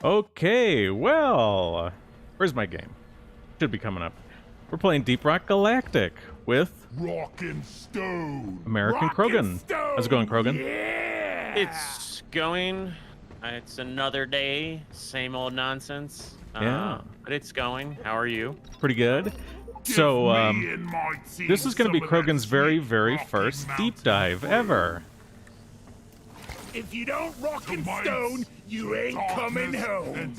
Okay, well, where's my game? Should be coming up. We're playing Deep Rock Galactic with Rockin' Stone. American Krogan. How's it going, Krogan? Yeah. It's going. It's another day. Same old nonsense. Yeah. But it's going. How are you? Pretty good. So, this is going to be Krogan's very first deep dive ever. If you don't rockin' stone, you ain't coming home.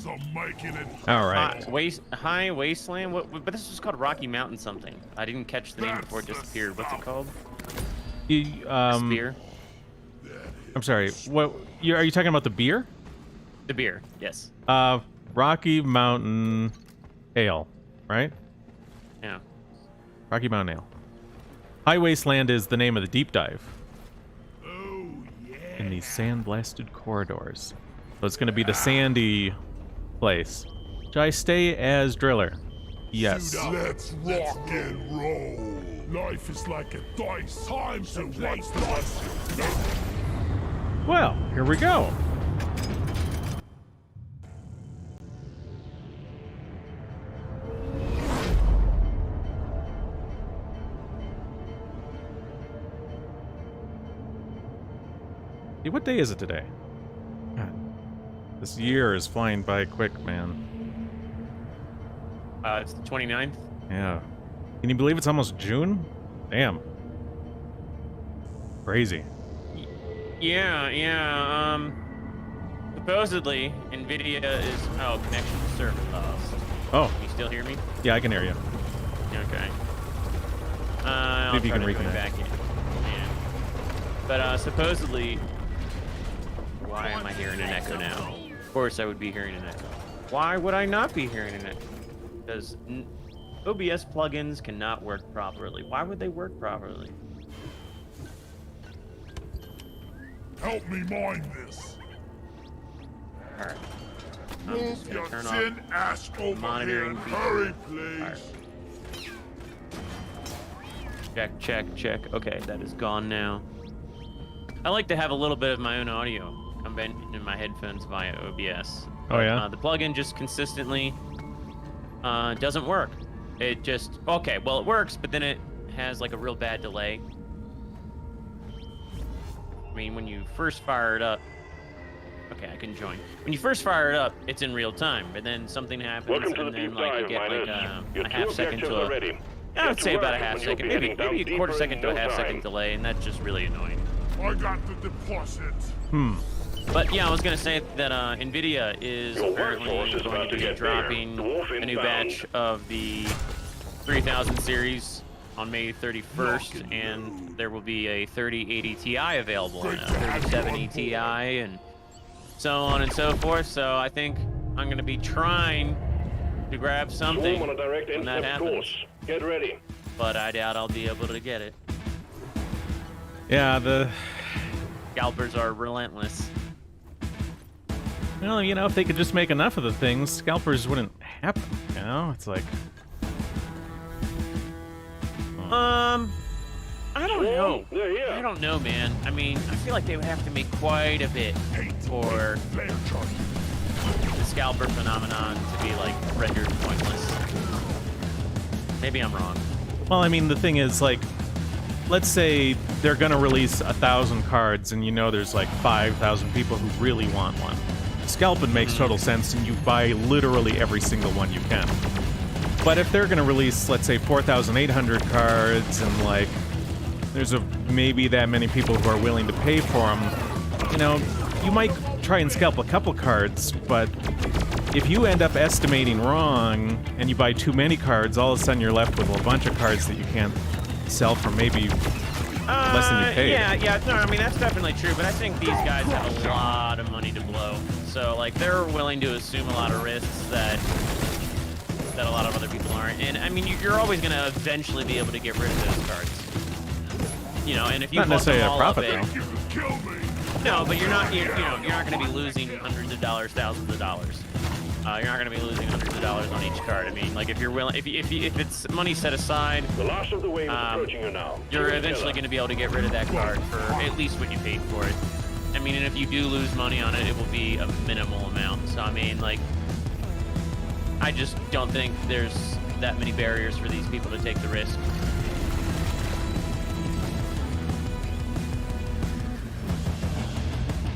All right. High Wasteland? But this is called Rocky Mountain something. I didn't catch the name before it disappeared. What's it called? Spear? I'm sorry. What? Are you talking about the beer? The beer, yes. Rocky Mountain Ale, right? Yeah. Rocky Mountain Ale. High Wasteland is the name of the deep dive. Oh, yeah. In these sand-blasted corridors. So it's going to be the sandy place. Should I stay as Driller? Yes. Let's rock and roll. Life is like a dice. Time to play dice. Well, here we go. Hey, what day is it today? God, this year is flying by quick, man. It's the 29th. Yeah. Can you believe it's almost June? Damn. Crazy. Yeah. Supposedly, NVIDIA is... Oh, connection to server lost. Oh. Can you still hear me? Yeah, I can hear you. Okay. Maybe you can reconnect reconnect. back in. Yeah. But supposedly... Why am I hearing an echo now? Of course I would be hearing an echo. Why would I not be hearing an echo? Because OBS plugins cannot work properly. Why would they work properly? Help me mind this. Alright. I'm just gonna turn off Ash over monitoring. here. Hurry, please. Right. Check. Okay, that is gone now. I like to have a little bit of my own audio come in my headphones via OBS. Oh, yeah? The plugin just consistently doesn't work. It just... Okay, well, it works, but then it has, like, a real bad delay. I mean, when you first fire it up... Okay, I can join. When you first fire it up, it's in real time, but then something happens, and then, like, you get, like, a half second to a... I would say about a half second, maybe a quarter second to a half second delay, and that's just really annoying. I got the deposit. But yeah, I was gonna say that NVIDIA is apparently going to be dropping a new batch of the 3000 series on May 31st, and there will be a 3080 Ti available, and a 3070 Ti, and so on and so forth. So I think I'm gonna be trying to grab something when that happens. Get ready. But I doubt I'll be able to get it. Yeah, the... Scalpers are relentless. Well, you know, if they could just make enough of the things, scalpers wouldn't happen, you know? It's like... I don't know. I don't know, man. I mean, I feel like they would have to make quite a bit for the scalper phenomenon to be, like, rendered pointless. Maybe I'm wrong. Well, I mean, the thing is, like, let's say they're gonna release 1,000 cards, and you know there's like 5,000 people who really want one. Scalping makes total sense, and you buy literally every single one you can. But if they're gonna release, let's say, 4,800 cards, and like there's maybe that many people who are willing to pay for them, you know, you might try and scalp a couple cards, but if you end up estimating wrong and you buy too many cards, all of a sudden you're left with a bunch of cards that you can't sell for maybe less than you paid. Yeah, no, I mean, that's definitely true, but I think these guys have a lot of money to blow. So, like, they're willing to assume a lot of risks that a lot of other people aren't. And, I mean, you're always going to eventually be able to get rid of those cards. You know, and if you not necessarily a profit, though. No, but you're not going to be losing hundreds of dollars, thousands of dollars. You're not going to be losing hundreds of dollars on each card. I mean, like, if you're willing, if it's money set aside, The last of the wave is approaching you now. you're eventually going to be able to get rid of that card for at least what you paid for it. I mean, and if you do lose money on it, it will be a minimal amount. So I mean, like, I just don't think there's that many barriers for these people to take the risk.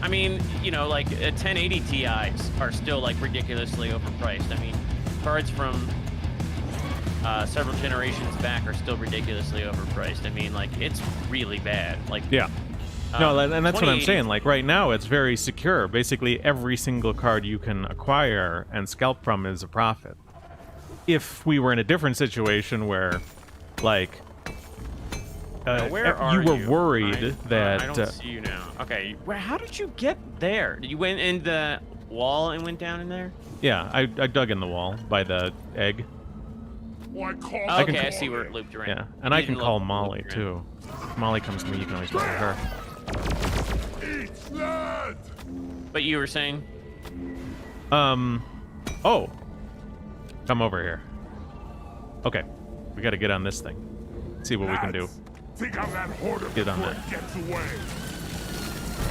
I mean, you know, like 1080 Ti's are still like ridiculously overpriced. I mean, cards from several generations back are still ridiculously overpriced. I mean, like, it's really bad. Like, yeah. No, and that's what I'm saying. Like, right now, it's very secure. Basically, every single card you can acquire and scalp from is a profit. If we were in a different situation where, like, where you are were worried that... I don't see you now. Okay, how did you get there? Did you went in the wall and went down in there? Yeah, I dug in the wall by the egg. Okay, I see where it looped around. Yeah, and I can call Molly, too. If Molly comes to me, you can always call her. But you were saying? Oh. Come over here. Okay, we gotta get on this thing. See what we can do. Get on that.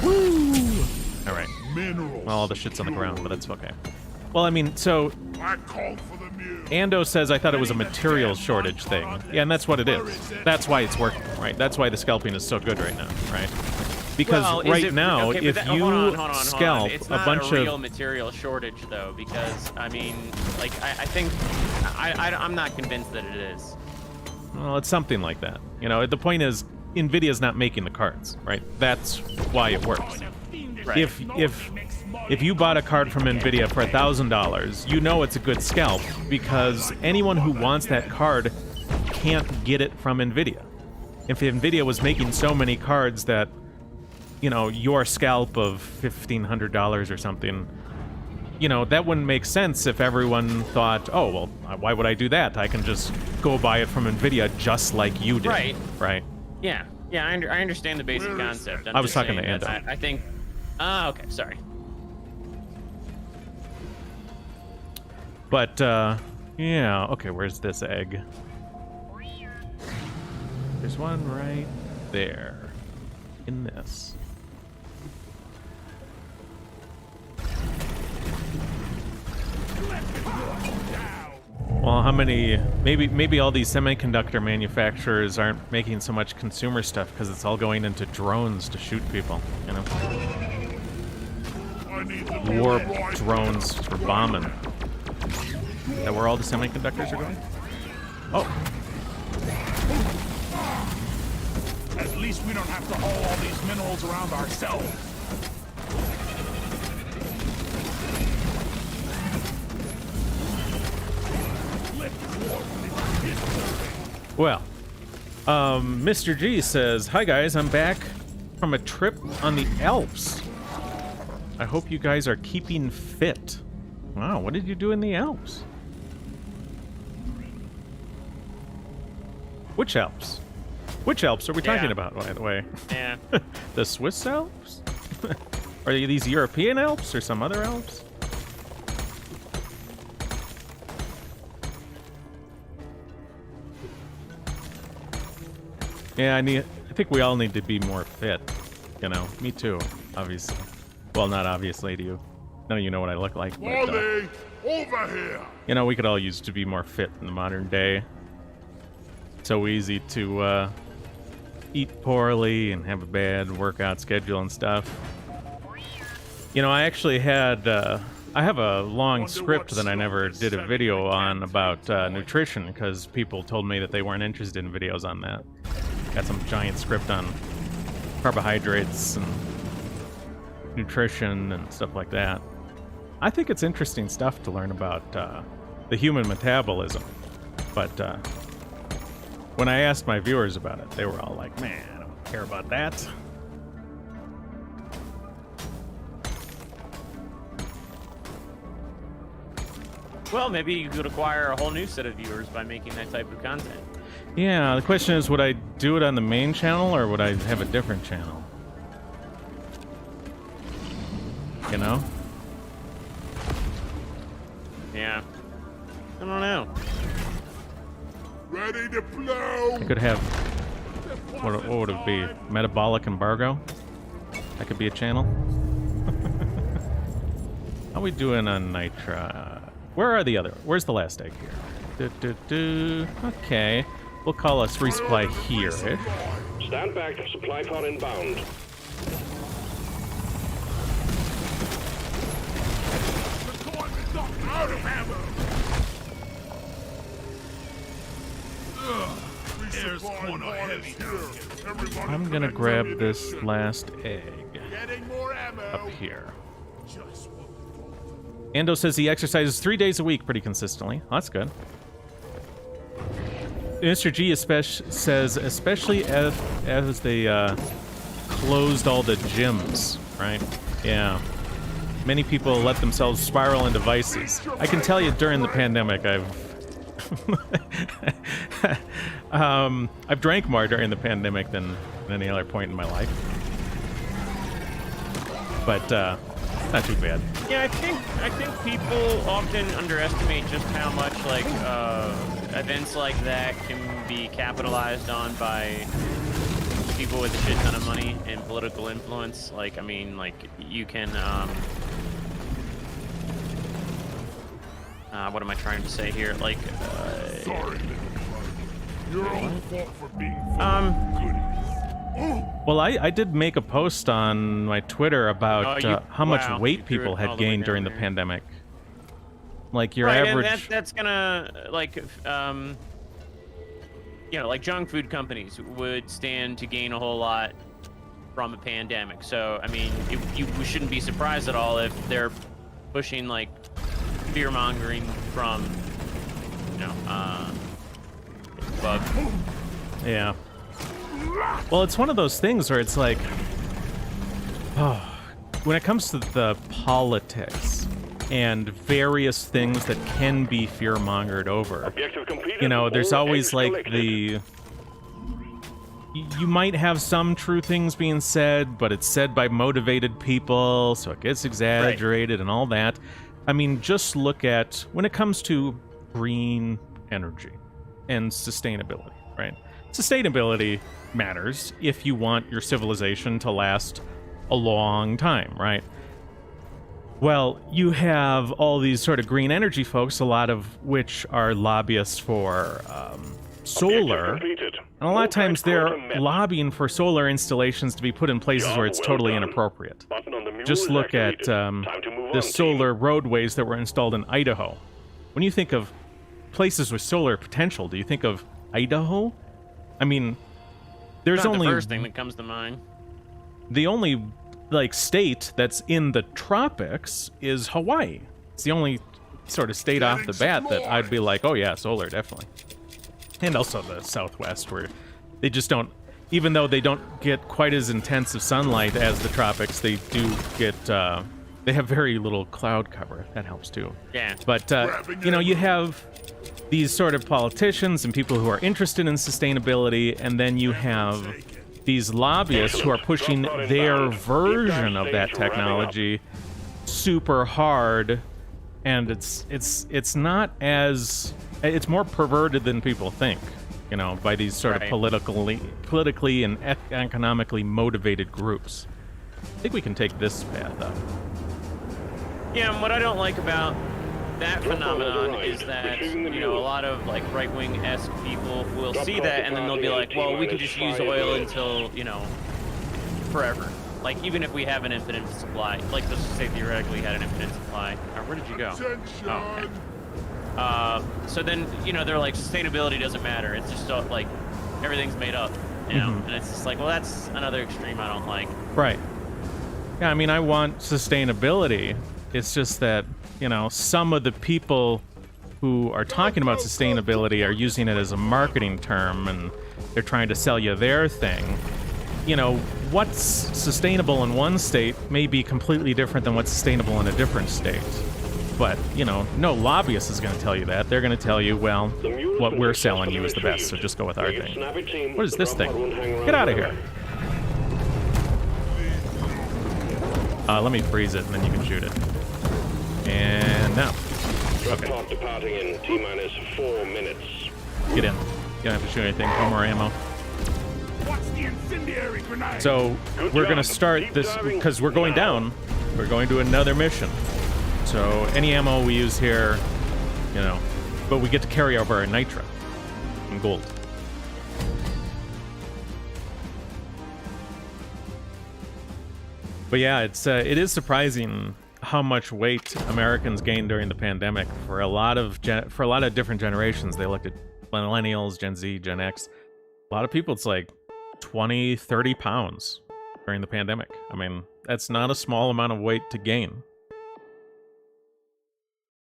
Woo! Alright. Well, all the shit's on the ground, but that's okay. Well, I mean, so... Ando says I thought it was a material shortage thing. Yeah, and that's what it is. That's why it's working, right? That's why the scalping is so good right now, right? Because right now, if you hold on. scalp It's a not bunch a real of... material shortage, though, because, I mean, like, I think... I'm not convinced that it is. Well, it's something like that. You know, the point is, NVIDIA's not making the cards, right? That's why it works. Right. If you bought a card from NVIDIA for $1,000, you know it's a good scalp because anyone who wants that card can't get it from NVIDIA. If NVIDIA was making so many cards that, you know, your scalp of $1,500 or something, you know, that wouldn't make sense if everyone thought, oh, well, why would I do that? I can just go buy it from NVIDIA just like you did. Right. Right. Yeah. Yeah, I understand the basic concept. I was talking to Ando. I think... Ah, okay, sorry. But, yeah, okay, where's this egg? There's one right there. In this. Well, how many... Maybe all these semiconductor manufacturers aren't making so much consumer stuff because it's all going into drones to shoot people, you know? War drones for bombing. Is that where all the semiconductors are going? Oh. At least we don't have to haul all these minerals around ourselves. Well, Mr. G says, "Hi guys, I'm back from a trip on the Alps. I hope you guys are keeping fit." Wow, what did you do in the Alps? Which Alps? Which Alps are we talking about, by the way? Yeah. The Swiss Alps? Are these European Alps or some other Alps? Yeah, I think we all need to be more fit. You know, me too, obviously. Well, not obviously to you. None of you know what I look like. But, Molly, over here. you know, we could all use to be more fit in the modern day. So easy to eat poorly and have a bad workout schedule and stuff. You know, I actually had... I have a long script that I never did a video on about nutrition because people told me that they weren't interested in videos on that. Got some giant script on carbohydrates and nutrition and stuff like that. I think it's interesting stuff to learn about the human metabolism. But when I asked my viewers about it, they were all like, man, I don't care about that. Well, maybe you could acquire a whole new set of viewers by making that type of content. Yeah, the question is, would I do it on the main channel or would I have a different channel? You know? Yeah. I don't know. Ready to blow. I could have... What would it be? Metabolic embargo? That could be a channel. How we doing on Nitra? Where are the other? Where's the last egg here? Okay. We'll call us resupply here-ish. Stand back. Supply pod inbound. The time is not out of ammo. There's one heavy here. I'm gonna grab this last egg Getting more ammo. up here. Just what Ando says he exercises 3 days a week pretty consistently. Oh, that's good. Mr. G says, especially as they closed all the gyms, right? Yeah. Many people let themselves spiral into vices. I can tell you during the pandemic, I've drank more during the pandemic than any other point in my life. But not too bad. Yeah, I think people often underestimate just how much like events like that can be capitalized on by people with a shit ton of money and political influence. Like, I mean, like you can what am I trying to say here? Like, sorry. You're all fault for being goodies. Well, I did make a post on my Twitter about how much weight people had gained during the pandemic. Like your average. And that's gonna like you know, like junk food companies would stand to gain a whole lot from a pandemic. So I mean, we shouldn't be surprised at all if they're pushing like fear mongering from, you know, bug. Yeah. Well, it's one of those things where it's like, oh, when it comes to the politics and various things that can be fear-mongered over, you know, there's always like the... You might have some true things being said, but it's said by motivated people, so it gets exaggerated and all that. I mean, just look at when it comes to green energy and sustainability, right? Sustainability matters if you want your civilization to last a long time, right? Well, you have all these sort of green energy folks, a lot of which are lobbyists for solar. And a lot of times they're lobbying for solar installations to be put in places where it's totally inappropriate. Just look at the solar roadways that were installed in Idaho. When you think of places with solar potential, do you think of Idaho? I mean, there's Not only the first thing that comes to mind. the only like state that's in the tropics is Hawaii. It's the only sort of state off the bat that I'd be like, oh yeah, solar, definitely. And also the Southwest, where they just don't, even though they don't get quite as intensive sunlight as the tropics, they do get, they have very little cloud cover. That helps too. Yeah. But, you know, you have these sort of politicians and people who are interested in sustainability, and then you have these lobbyists who are pushing their version of that technology super hard, and it's not as, it's more perverted than people think, you know, by these sort of politically and economically motivated groups. I think we can take this path up. Yeah, and what I don't like about that phenomenon is that, you know, a lot of like right-wing-esque people will see that and then they'll be like, well, we can just use oil until, you know, forever. Like, even if we have an infinite supply, like, let's just say theoretically we had an infinite supply. Where did you go? Oh, okay. So then, you know, they're like, sustainability doesn't matter. It's just like, everything's made up, you know? And it's just like, well, that's another extreme I don't like. Right. Yeah, I mean, I want sustainability. It's just that, you know, some of the people who are talking about sustainability are using it as a marketing term, and they're trying to sell you their thing. You know, what's sustainable in one state may be completely different than what's sustainable in a different state. But, you know, no lobbyist is going to tell you that. They're going to tell you, well, what we're selling you is the best, so just go with our thing. What is this thing? Get out of here. Let me freeze it, and then you can shoot it. And now. Okay. Departing in T-minus 4 minutes. Get in. You don't have to shoot anything. No more ammo. What's the incendiary grenade? So we're going to start this because we're going down. We're going to another mission. So any ammo we use here, you know, but we get to carry over our nitra and gold. But yeah, it is surprising how much weight Americans gained during the pandemic. For a lot of different generations, they looked at millennials, Gen Z, Gen X. A lot of people, it's like 20, 30 pounds during the pandemic. I mean, that's not a small amount of weight to gain.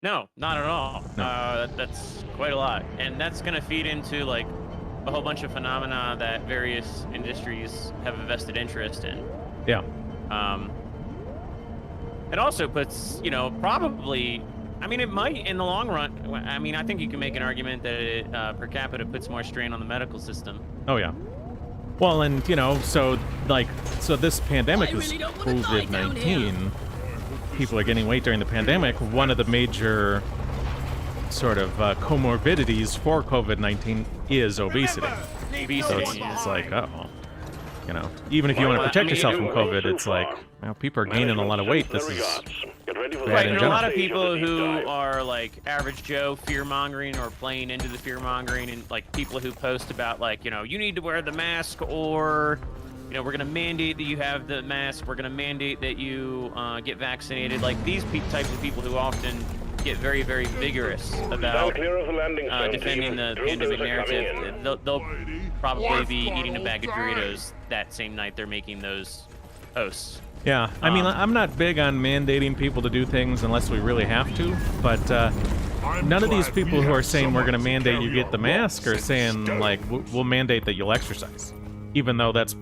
No, not at all. No. That's quite a lot, and that's going to feed into like a whole bunch of phenomena that various industries have a vested interest in. Yeah. It also puts, you know, probably, I mean, it might in the long run. I mean, I think you can make an argument that it per capita puts more strain on the medical system. Oh yeah. Well, and you know, so this pandemic is COVID-19. People are getting weight during the pandemic. One of the major sort of comorbidities for COVID-19 is obesity. So it's like, uh-oh. You know, even if you want to protect yourself from COVID, it's like, well, people are gaining a lot of weight. This is bad right. in And a general. lot of people who are like average Joe fear-mongering or playing into the fear-mongering, and like people who post about like, you know, you need to wear the mask, or, you know, we're going to mandate that you have the mask, we're going to mandate that you get vaccinated. Like these types of people who often get very, very vigorous about defending the pandemic narrative, they'll probably be eating a bag of Doritos that same night they're making those posts. Yeah, I mean, I'm not big on mandating people to do things unless we really have to, but none of these people who are saying we're going to mandate you get the mask are saying, like, we'll mandate that you'll exercise, even though that's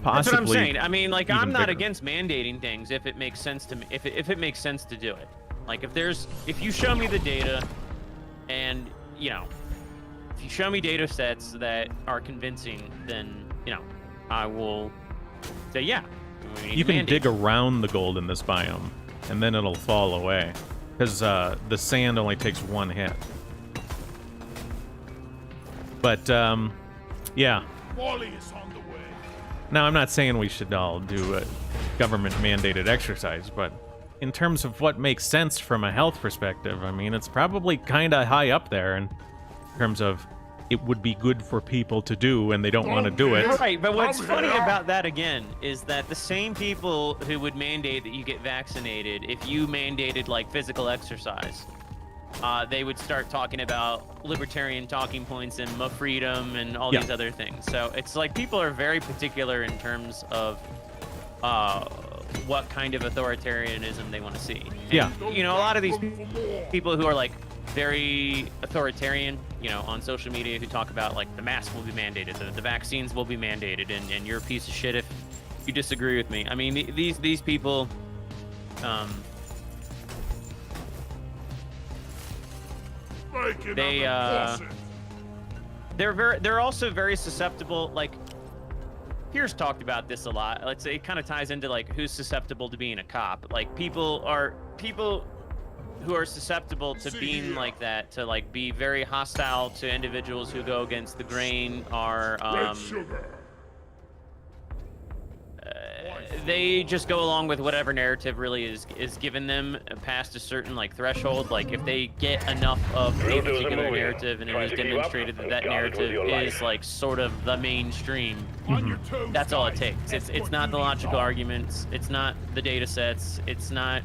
possibly That's what I'm saying. I mean, like, I'm not bigger. against mandating things if it makes sense to me, if it makes sense to do it. Like, if you show me the data, and, you know, if you show me data sets that are convincing, then, you know, I will say, yeah. You can dig around the gold in this biome, and then it'll fall away, because the sand only takes one hit. But, yeah. Wally is on the way. Now, I'm not saying we should all do a government-mandated exercise, but in terms of what makes sense from a health perspective, I mean, it's probably kind of high up there in terms of it would be good for people to do, and they don't want to do it. Right, but what's funny about that, again, is that the same people who would mandate that you get vaccinated, if you mandated, like, physical exercise, they would start talking about libertarian talking points and freedom and all these other things. So it's like people are very particular in terms of what kind of authoritarianism they want to see. And, Yeah. you know, a lot of these people who are, like, very authoritarian, you know, on social media, who talk about like the mask will be mandated, the vaccines will be mandated, and you're a piece of shit if you disagree with me. I mean, these people, they're also very susceptible. Like, Pierce talked about this a lot. Let's say it kind of ties into like who's susceptible to being a cop. Like people who are susceptible to being like that, to like be very hostile to individuals who go against the grain, are they just go along with whatever narrative really is given them past a certain like threshold. Like if they get enough of a particular narrative and it is demonstrated that that narrative is like sort of the mainstream, that's all it takes. It's not the logical arguments, it's not the data sets, it's not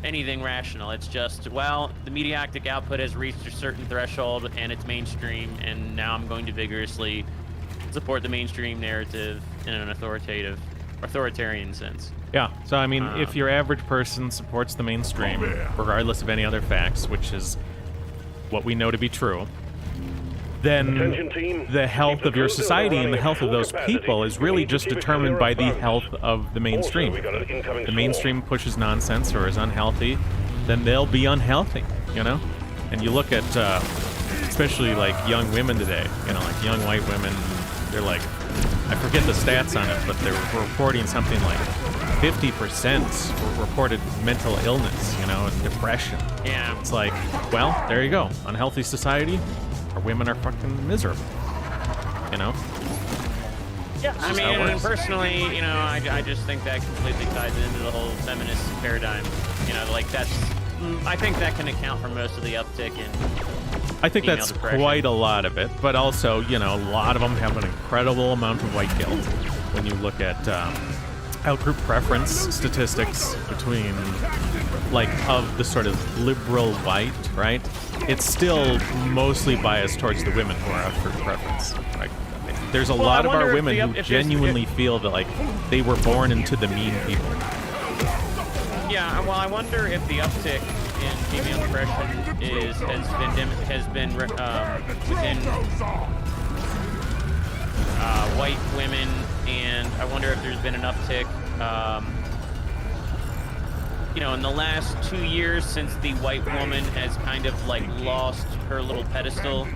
anything rational. It's just, well, the mediatic output has reached a certain threshold and it's mainstream, and now I'm going to vigorously support the mainstream narrative in an authoritarian sense. Yeah, so I mean, if your average person supports the mainstream, regardless of any other facts, which is what we know to be true, then the health of your society and the health of those people is really just determined by the health of the mainstream. If the mainstream pushes nonsense or is unhealthy, then they'll be unhealthy, you know? And you look at, especially like young women today, you know, like young white women, they're like, I forget the stats on it, but they're reporting something like 50% reported mental illness, you know, and depression. Yeah. It's like, well, there you go. Unhealthy society. Our women are fucking miserable, you know? Yeah, I Just how it mean, works. personally, you know, I just think that completely ties into the whole feminist paradigm. You know, like I think that can account for most of the uptick in I think female that's depression. quite a lot of it, but also, you know, a lot of them have an incredible amount of white guilt. When you look at outgroup preference statistics between, like, of the sort of liberal white, right? It's still mostly biased towards the women who are outgroup preference, right? There's a lot of wonder our if women the- who if there's- genuinely feel that, like, they were born into the mean people. Yeah, well, I wonder if the uptick in female depression has been within white women, and I wonder if there's been an uptick, you know, in the last 2 years since the white woman has kind of like lost her little pedestal.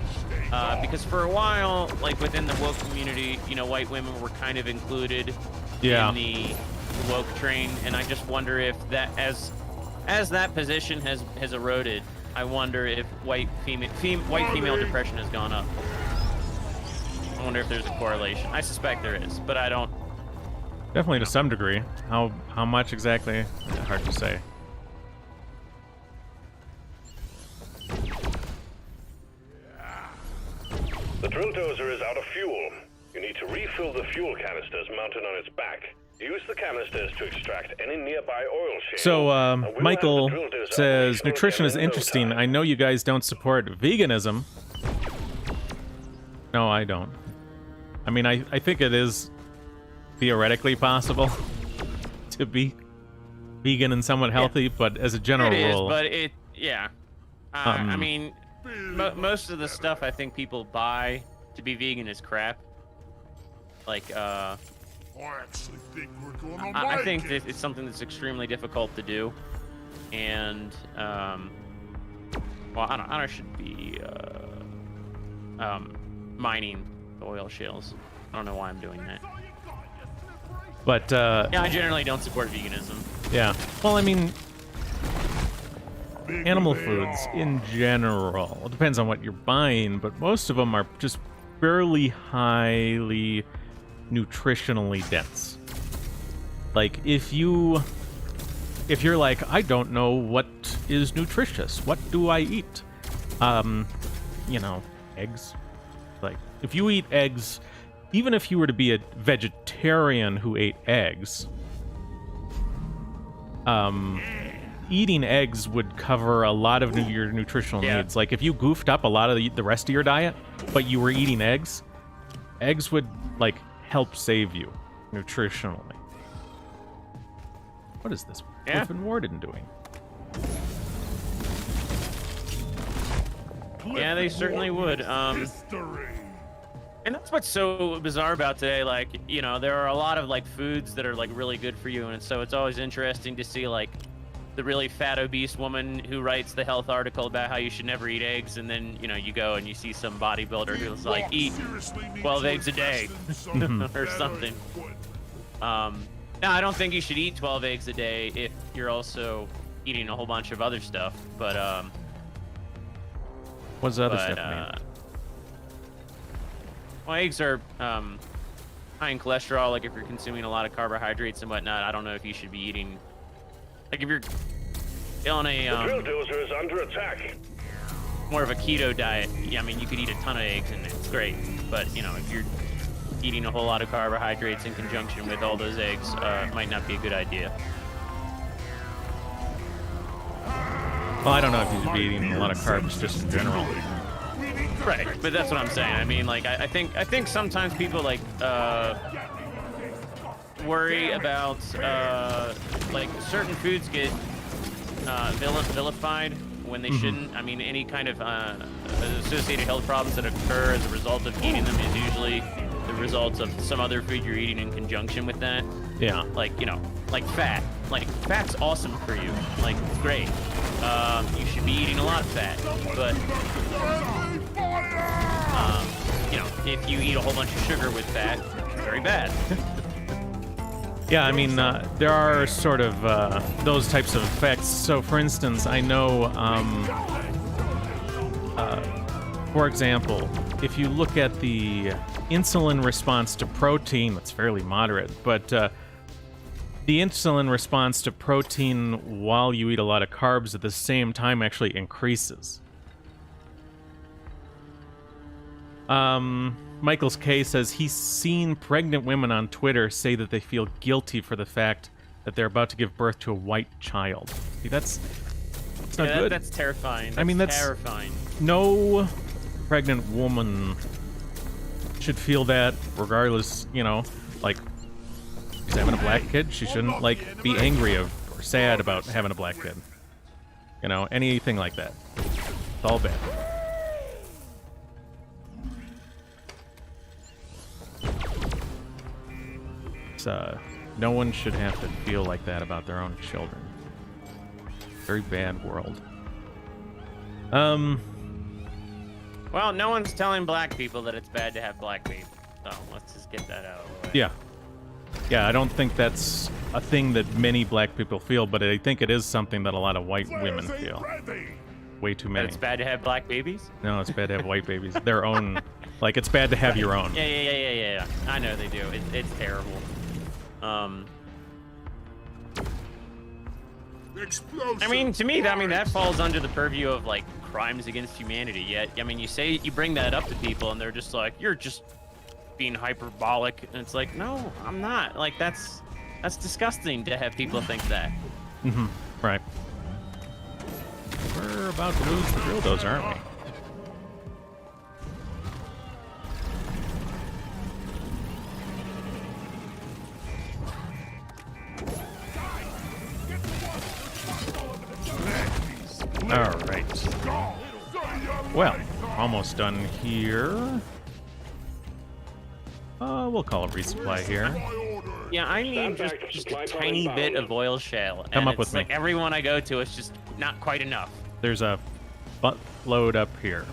Because for a while, like within the woke community, you know, white women were kind of included Yeah. in the woke train, and I just wonder if that as that position has eroded, I wonder if white female depression has gone up. I wonder if there's a correlation. I suspect there is, but I don't. Definitely to some degree. How much exactly? Hard to say. The drill dozer is out of fuel. You need to refill the fuel canisters mounted on its back. Use the canisters to extract any nearby oil shale. So, And we'll Michael have the drill dozer says, operational nutrition is again in no interesting. time. I know you guys don't support veganism. No, I don't. I mean, I think it is theoretically possible to be vegan and somewhat healthy, but as a general It is, rule... but I mean, most of the stuff I think people buy to be vegan is crap. Like, I actually think we're gonna I make think it. that it's something that's extremely difficult to do, and well, I should be mining the oil shales. I don't know why I'm doing that. But, Yeah, I generally don't support veganism. yeah. Well, I mean, Big animal they foods are. in general, it depends on what you're buying, but most of them are just fairly highly nutritionally dense. Like, if you're like, I don't know what is nutritious, what do I eat? You know, eggs. Like, if you eat eggs, even if you were to be a vegetarian who ate eggs, eating eggs would cover a lot of your nutritional Yeah. needs. Like, if you goofed up a lot of the rest of your diet, but you were eating eggs would, like, help save you nutritionally. What is this Yeah. Griffin Warden doing? Yeah, they certainly would. History. And that's what's so bizarre about today. Like, you know, there are a lot of like foods that are like really good for you, and so it's always interesting to see like the really fat obese woman who writes the health article about how you should never eat eggs, and then you know you go and you see some bodybuilder who's like eat Seriously need 12 to eggs a day invest in something or better something. than No, I don't think you should eat 12 eggs a day if you're also eating a whole bunch of other stuff. But What's the other but, stuff mean? well, eggs are high in cholesterol. Like if you're consuming a lot of carbohydrates and whatnot, I don't know if you should be eating. Like if you're on The a drill dozer is under attack. more of a keto diet, yeah, I mean you could eat a ton of eggs and it's great. But you know if you're eating a whole lot of carbohydrates in conjunction with all those eggs, it might not be a good idea. Well, I don't know if you should be eating a lot of carbs just in general. Right, but that's what I'm saying. I mean, like, I think sometimes people like worry about like certain foods get vilified when they shouldn't. I mean, any kind of associated health problems that occur as a result of eating them is usually the result of some other food you're eating in conjunction with that. Yeah. Like, you know, like fat. Like, fat's awesome for you. Like, it's great. You should be eating a lot of fat. But, you know, if you eat a whole bunch of sugar with fat, it's very bad. Yeah, I mean, there are sort of those types of effects. So, for instance, I know for example, if you look at the insulin response to protein, that's fairly moderate, but the insulin response to protein while you eat a lot of carbs at the same time actually increases. Michael's K says he's seen pregnant women on Twitter say that they feel guilty for the fact that they're about to give birth to a white child. See, that's not good. That's terrifying. I mean, that's terrifying. No pregnant woman should feel that, regardless, you know, like, she's having a black kid, she shouldn't, like, be angry or sad about having a black kid. You know, anything like that. It's all bad. No one should have to feel like that about their own children. Very bad world. Well, no one's telling black people that it's bad to have black babies. So let's just get that out of the way. Yeah. Yeah, I don't think that's a thing that many black people feel, but I think it is something that a lot of white women feel. Way too many. That it's bad to have black babies? No, it's bad to have white babies. Their own. Like, it's bad to have your own. Yeah. I know they do. It's terrible. I mean, to me, that falls under the purview of, like, crimes against humanity. Yet, I mean, you bring that up to people, and they're just like, you're just being hyperbolic, and it's like, no, I'm not. Like, that's disgusting to have people think that. Mm-hmm. Right. We're about to lose the drill dozer, aren't we? All right. Well, almost done here. We'll call it resupply here. Yeah, I need just a tiny bit of oil shale. Come and up with it's like me. everyone I go to, it's just not quite enough. There's a buttload up here.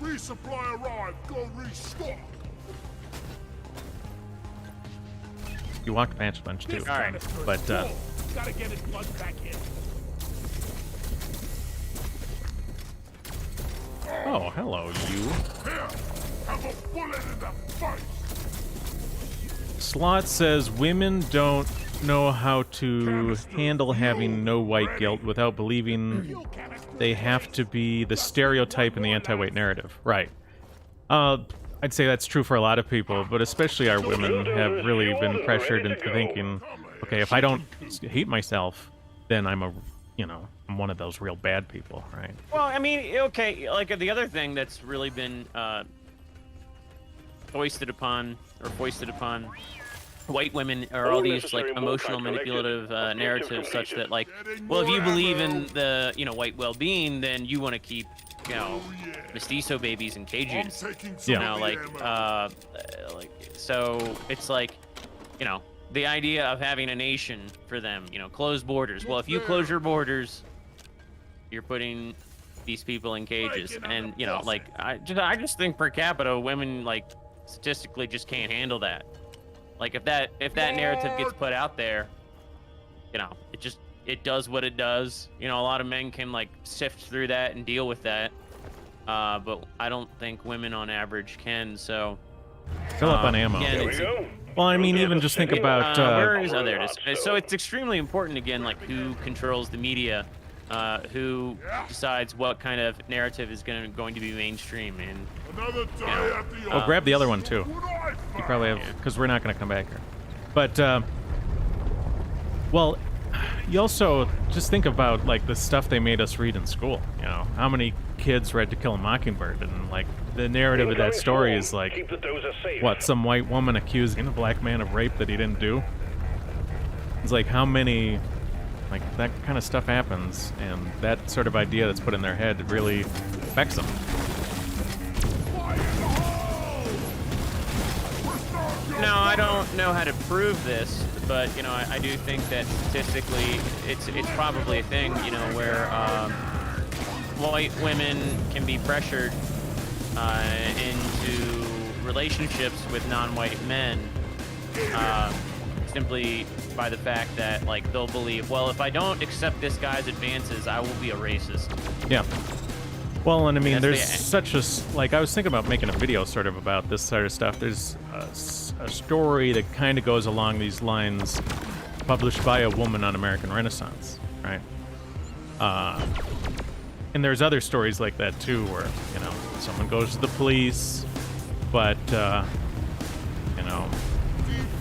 Resupply arrived. Go restock. You walked past a bunch too. All right. But Gotta get it plugged back in. oh, hello, you. Here, have a bullet in the face. Slot says women don't know how to handle having no white guilt without believing they have to be the stereotype in the anti-white narrative. Right. I'd say that's true for a lot of people, but especially our women have really been pressured into thinking, okay, if I don't hate myself, then I'm I'm one of those real bad people, right? Well, I mean, okay, like the other thing that's really been foisted upon white women are all these like emotional manipulative narratives, such that like, well, if you believe in the white well-being, then you want to keep mestizo babies in cages. Like so it's like the idea of having a nation for them, closed borders. Well, if you close your borders, you're putting these people in cages, and like I just think per capita women like statistically just can't handle that. Like if that narrative gets put out there, it does what it does. A lot of men can like sift through that and deal with that, but I don't think women on average can. So fill up on ammo. Again, Well, I mean, even just think about where is there it is. So it's extremely important again, like who controls the media, who decides what kind of narrative is going to be mainstream, and oh, grab the other one too. You probably have, because we're not going to come back here. But well, you also just think about like the stuff they made us read in school. How many kids read To Kill a Mockingbird, and like the narrative of that story is like, what, some white woman accusing a black man of rape that he didn't do? It's like how many, like that kind of stuff happens, and that sort of idea that's put in their head really affects them. No, I don't know how to prove this, but I do think that statistically, it's probably a thing, where white women can be pressured into relationships with non-white men simply by the fact that like they'll believe, well, if I don't accept this guy's advances, I will be a racist. Yeah. Well, and I mean, Yes, there's they- such a like I was thinking about making a video sort of about this sort of stuff. There's a story that kind of goes along these lines, published by a woman on American Renaissance, right? And there's other stories like that too, where you know someone goes to the police, but you know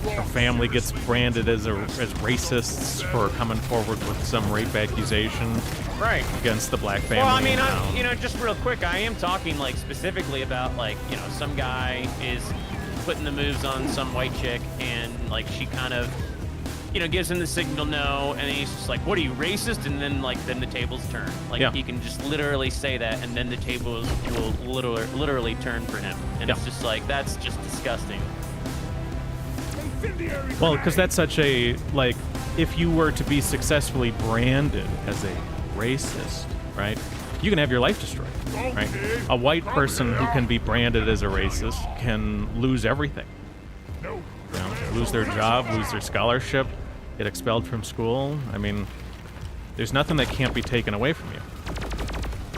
her family gets branded as racists for coming forward with some rape accusation Right. against the black family. Well, I mean, in town. you know, just real quick, I am talking like specifically about like, you know, some guy is putting the moves on some white chick, and like she kind of, you know, gives him the signal no, and then he's just like, "What are you, racist?" And then like then the tables turn. Like Yeah. he can just literally say that, and then the tables will literally turn for him, and it's Yeah. just like that's just disgusting. Well, because that's such a, like, if you were to be successfully branded as a racist, right, you can have your life destroyed, right? A white person who can be branded as a racist can lose everything. You know, lose their job, lose their scholarship, get expelled from school. I mean, there's nothing that can't be taken away from you.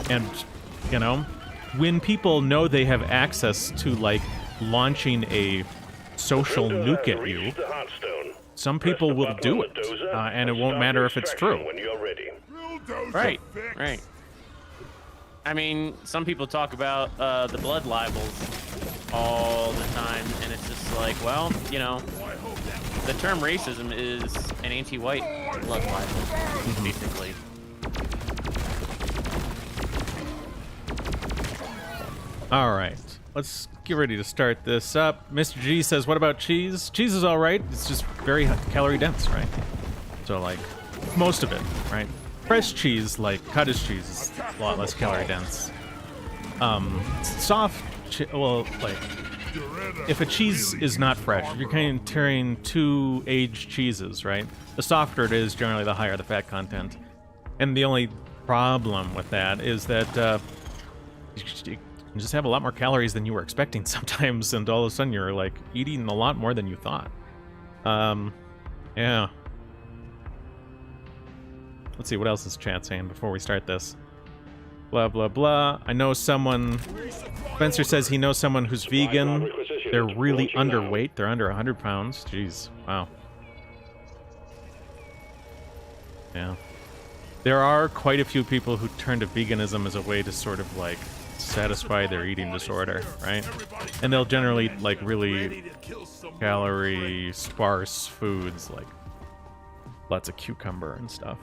And, you know, when people know they have access to, like, launching a social nuke at you, some people will do it, and it won't matter if it's true. When you're ready. Right, right. I mean, some people talk about the blood libels all the time, and it's just like, well, you know, the term racism is an anti-white blood libel, basically. All right, let's get ready to start this up. Mr. G says, what about cheese? Cheese is all right. It's just very calorie dense, right? So, like, most of it, right? Fresh cheese, like cottage cheese, is a lot less calorie dense. Soft, well, like, if a cheese is not fresh, if you're comparing two aged cheeses, right? The softer it is, generally, the higher the fat content. And the only problem with that is that you can just have a lot more calories than you were expecting sometimes, and all of a sudden you're like eating a lot more than you thought. Yeah. Let's see, what else is chat saying before we start this? Blah, blah, blah. I know someone... Spencer says he knows someone who's vegan. They're really underweight. They're under 100 pounds. Jeez. Wow. Yeah. There are quite a few people who turn to veganism as a way to sort of, like, satisfy their eating disorder, right? And they'll generally eat, like, really calorie-sparse foods, like lots of cucumber and stuff.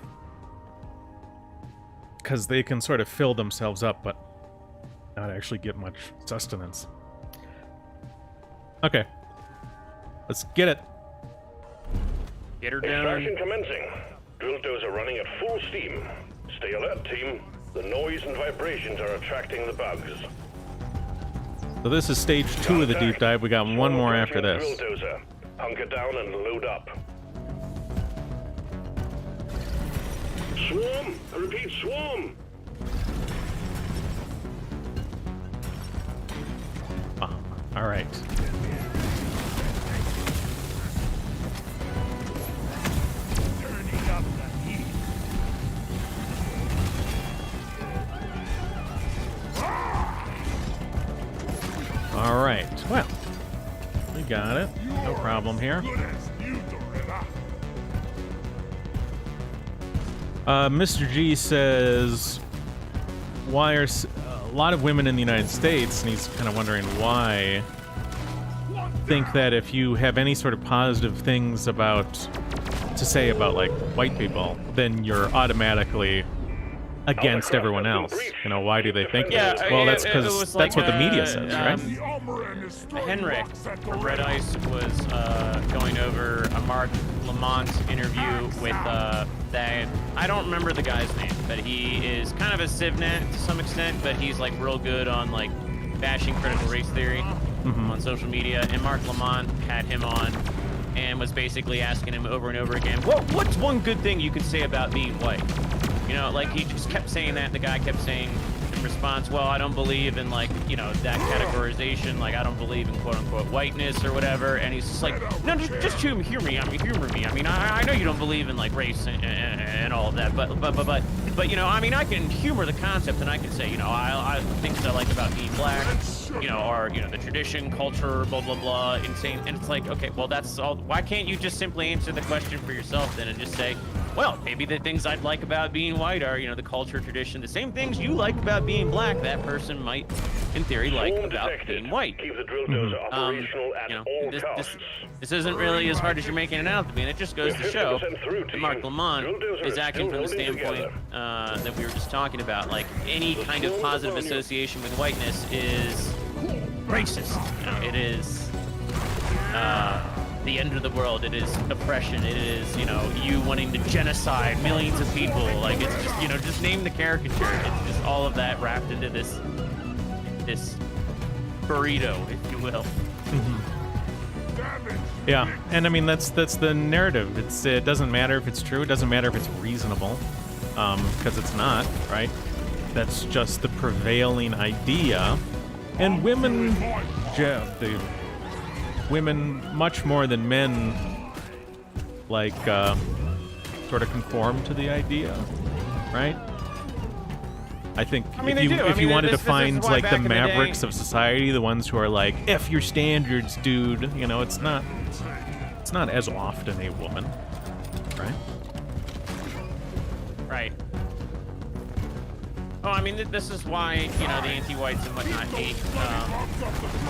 Because they can sort of fill themselves up, but not actually get much sustenance. Okay. Let's get it. Get her down. Extraction commencing. Drill dozer running at full steam. Stay alert, team. The noise and vibrations are attracting the bugs. So this is stage 2 of the deep dive. We got one more after this. Drill dozer. Hunker down and load up. Swarm! I repeat, swarm! All right. Turning up the heat. All right. Well, we got it. No problem here. Good as new, Doretta. Mr. G says, why are a lot of women in the United States, and he's kind of wondering why, think that if you have any sort of positive things to say about, like, white people, then you're automatically against everyone else. You know, why do they think Yeah, that? Well, that's it because was that's like, what the media says, right? The armor and his strong Henrik rocks at from Red Doretta. Ice was going over a Mark Lamont interview with that. I don't remember the guy's name, but he is kind of a civnet to some extent, but he's like real good on like bashing critical race theory on social media. And Mark Lamont had him on and was basically asking him over and over again, what's one good thing you could say about being white? You know, like he just kept saying that. The guy kept saying numerous response, well, I don't believe in, like, you know, that categorization, like, I don't believe in quote-unquote whiteness or whatever, and he's just like, no, just humor me. I mean, I know you don't believe in, like, race and all of that, but, you know, I mean, I can humor the concept, and I can say, you know, I things I like about being black, you know, are, you know, the tradition, culture, blah, blah, blah, insane, and it's like, okay, well, that's all. Why can't you just simply answer the question for yourself then and just say, well, maybe the things I'd like about being white are, you know, the culture, tradition, the same things you like about being black, that person might, in theory, like about being white. Keep the drill dozer operational at You know, all costs. this isn't really as hard as you're making it out to be, and it just goes to show that Mark Lamont is acting from the standpoint that we were just talking about. Like, any kind of positive association with whiteness is racist. You know, it is the end of the world. It is oppression. It is, you know, you wanting to genocide millions of people. Like, it's just, you know, just name the caricature. It's just all of that wrapped into this burrito, if you will. Yeah, and I mean that's the narrative. It doesn't matter if it's true. It doesn't matter if it's reasonable, because it's not, right? That's just the prevailing idea, and women much more than men, like sort of conform to the idea, right? I think if you wanted to find like the mavericks of society, the ones who are like, F your standards, dude, you know, it's not as often a woman, right? Right. Oh, I mean, this is why, you know, the anti-whites and whatnot hate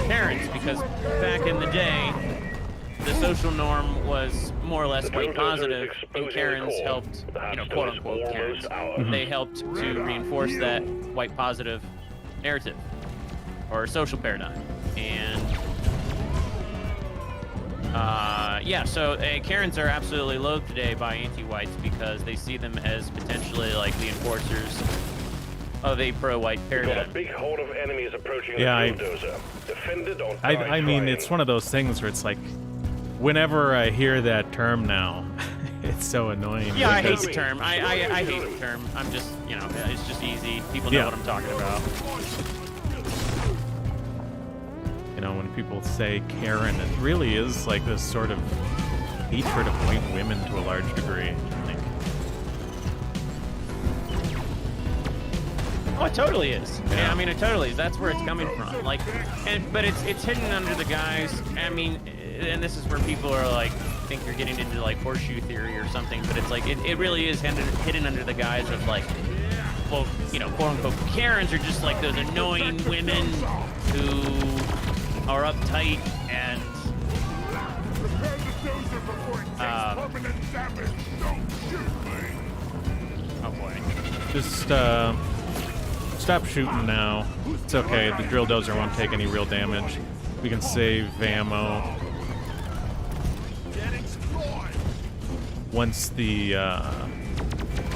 Karens, because back in the day, the social norm was more or less white positive, and Karens helped, you know, quote-unquote Karens. They helped to reinforce that white positive narrative, or social paradigm. And, yeah, so Karens are absolutely loathed today by anti-whites because they see them as potentially, like, the enforcers of a pro-white paradigm. Got a big horde of enemies approaching Yeah, the bulldozer. Defended on I mean, it's one of those things where it's like, whenever I hear that term now, it's so annoying. Yeah, I hate the term. I hate the term. I'm just, you know, it's just easy. People know what I'm talking about. You know, when people say Karen, it really is like this sort of hatred of white women to a large degree, I think. Oh, it totally is. Yeah, I mean, it totally is. That's where it's coming from. Like, but it's hidden under the guise. I mean, and this is where people are like, think you're getting into like horseshoe theory or something. But it's like it really is hidden under the guise of like, well, you know, quote unquote Karens are just like those annoying women who are uptight and oh boy. Just stop shooting now. It's okay. The drill dozer won't take any real damage. We can save ammo. Once the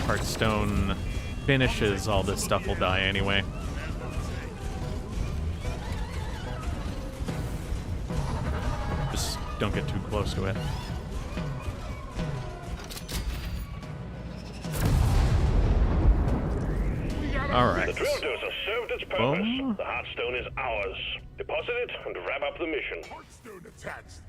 Hearthstone finishes, all this stuff will die anyway. Just don't get too close to it. All right. The drill dozer served its purpose. Boom. The Hearthstone is ours. Deposit it and wrap up the mission.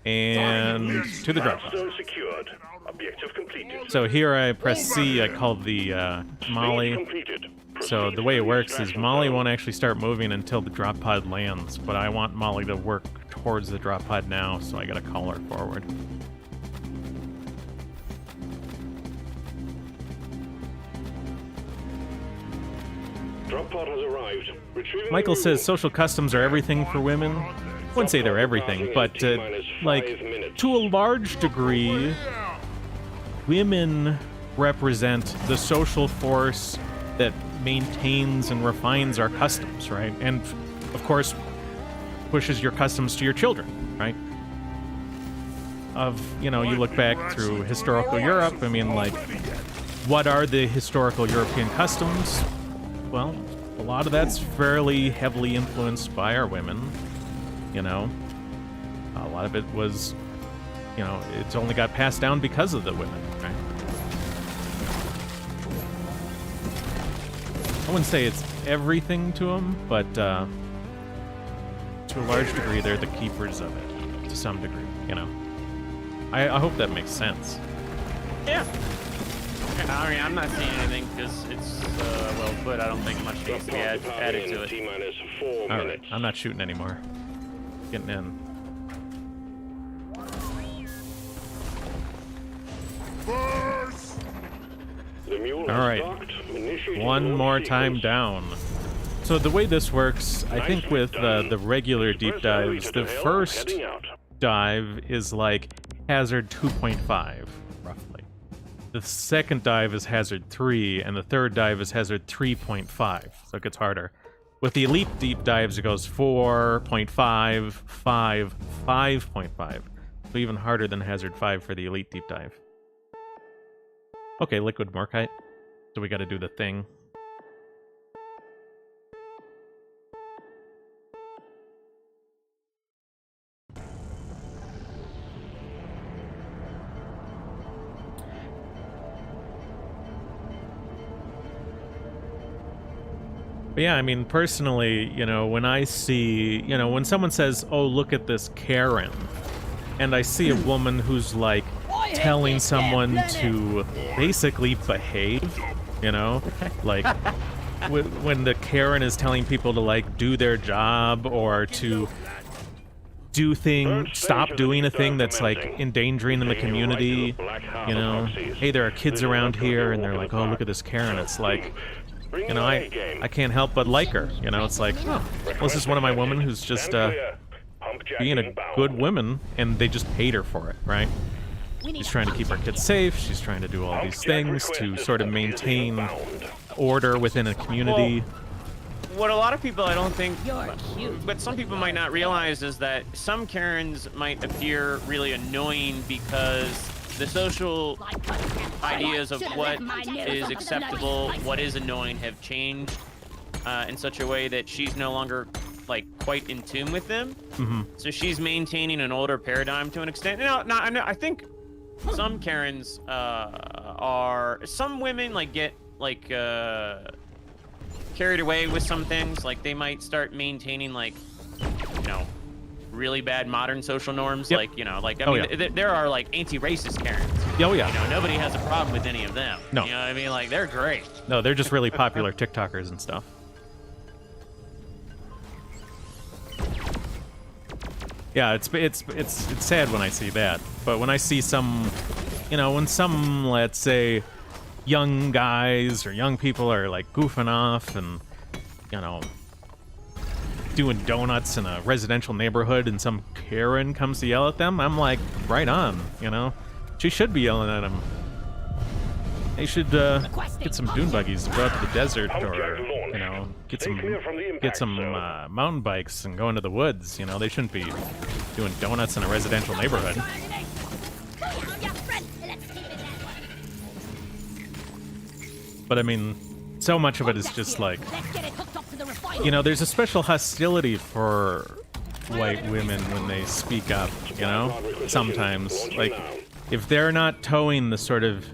And to the drop. Hearthstone secured. Objective completed. So here I press C, I call the Molly. Completed. So the way it works is Molly won't actually start moving until the drop pod lands, but I want Molly to work towards the drop pod now, so I gotta call her forward. Drop pod has arrived. Retrieving Michael the says social customs are everything for women. I wouldn't say they're everything, but like to a large degree, women represent the social force that maintains and refines our customs, right? And of course, pushes your customs to your children, right? You look back through historical Europe, I mean, like, what are the historical European customs? Well, a lot of that's fairly heavily influenced by our women, you know? A lot of it was, you know, it's only got passed down because of the women, right? wouldn't say it's everything to them, but to a large degree, they're the keepers of it, to some degree, you know. I hope that makes sense. Yeah. I mean, I'm not seeing anything because it's well put. I don't think much needs to be added to it. T-minus 4 All right, minutes. I'm not shooting anymore. Getting in. First! The mule All right. One more time down. So the way this works, I think with the regular deep dives, the first dive is like hazard 2.5, roughly. The second dive is hazard 3, and the third dive is hazard 3.5, so it gets harder. With the elite deep dives, it goes 4.5, 5, 5.5. So even harder than hazard 5 for the elite deep dive. Okay, liquid morkite. So we gotta do the thing. But yeah, I mean, personally, you know, when I see, you know, when someone says, oh, look at this Karen, and I see a woman who's, like, telling someone to basically behave, you know? Like, when the Karen is telling people to, like, do their job or to do stop doing a thing that's, like, endangering the community, you know? Hey, there are kids around here, and they're like, oh, look at this Karen. It's like... You know, I can't help but like her. You know, it's like, oh, well, this is one of my women who's just being a good woman, and they just hate her for it, right? She's trying to keep our kids safe. She's trying to do all these things to sort of maintain order within a community. Well, what a lot of people, I don't think, but some people might not realize is that some Karens might appear really annoying because the social ideas of what is acceptable, what is annoying have changed in such a way that she's no longer like quite in tune with them. Mm-hmm. So she's maintaining an older paradigm to an extent. Now, I think some Karens some women like get like carried away with some things. Like they might start maintaining like, you know, really bad modern social norms. Yep. Like, you know, like, I mean, there are like anti-racist Karens. Oh, yeah. You know, nobody has a problem with any of them. No. You know what I mean? Like, they're great. No, they're just really popular TikTokers and stuff. Yeah, it's sad when I see that. But when I see some, you know, when some, let's say, young guys or young people are like goofing off and, you know, doing donuts in a residential neighborhood and some Karen comes to yell at them, I'm like, right on, you know? She should be yelling at him. They should get some dune buggies to go out to the desert or, you know, get some mountain bikes and go into the woods, you know? They shouldn't be doing donuts in a residential neighborhood. But I mean, so much of it is just like, you know, there's a special hostility for white women when they speak up, you know? Sometimes. Like, if they're not towing the sort of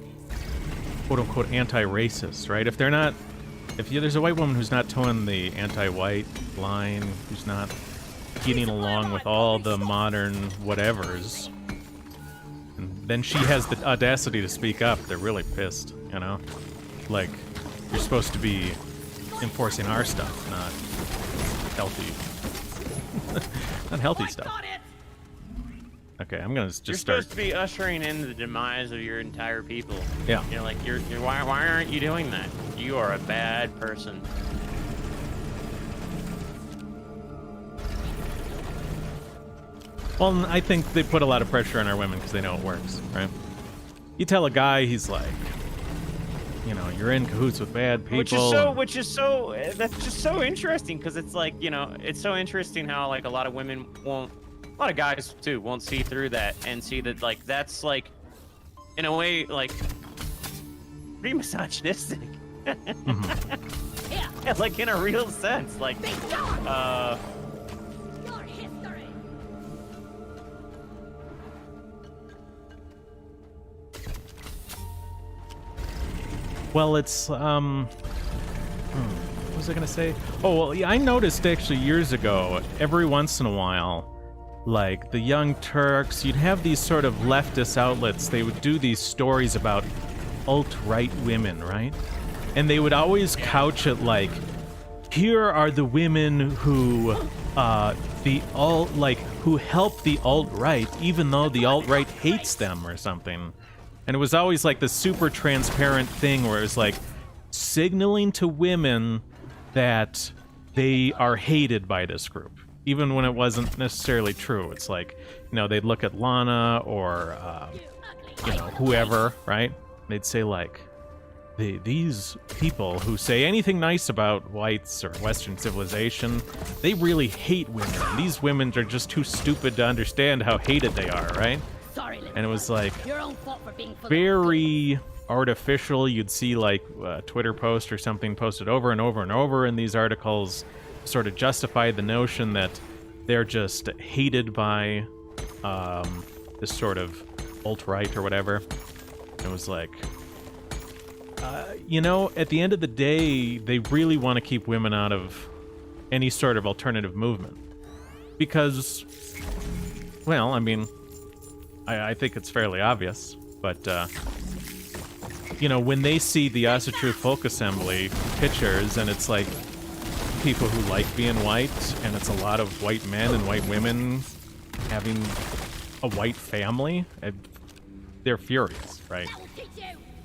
quote-unquote anti-racist, right? If there's a white woman who's not towing the anti-white line, who's not getting along with all the modern whatevers, then she has the audacity to speak up, they're really pissed, you know? Like, you're supposed to be enforcing our stuff, not healthy. Not healthy stuff. Okay, I'm gonna just You're start. supposed to be ushering in the demise of your entire people. Yeah. You're like, why aren't you doing that? You are a bad person. Well, I think they put a lot of pressure on our women because they know it works, right? You tell a guy, he's like, you know, you're in cahoots with bad people. That's just so interesting because it's like, you know, it's so interesting how like a lot of women won't, a lot of guys too won't see through that and see that like that's like, in a way, like pretty misogynistic. Mm-hmm. Yeah, like in a real sense, like Well, it's was I gonna say? Oh, well, yeah, I noticed actually years ago, every once in a while, like the Young Turks, you'd have these sort of leftist outlets. They would do these stories about alt-right women, right? And they would always couch it like, here are the women who, who help the alt-right, even though the alt-right hates them or something. And it was always like the super transparent thing where it was like signaling to women that they are hated by this group, even when it wasn't necessarily true. It's like, you know, they'd look at Lana or, you know, whoever, right? They'd say like, these people who say anything nice about whites or Western civilization, they really hate women. These women are just too stupid to understand how hated they are, right? And it was like very artificial. You'd see like a Twitter post or something posted over and over and over in these articles, sort of justify the notion that they're just hated by this sort of alt-right or whatever. It was like, you know, at the end of the day, they really want to keep women out of any sort of alternative movement. Because, well, I mean, I think it's fairly obvious, but, you know, when they see the Asatru Folk Assembly pictures, and it's like people who like being white, and it's a lot of white men and white women having a white family, they're furious, right?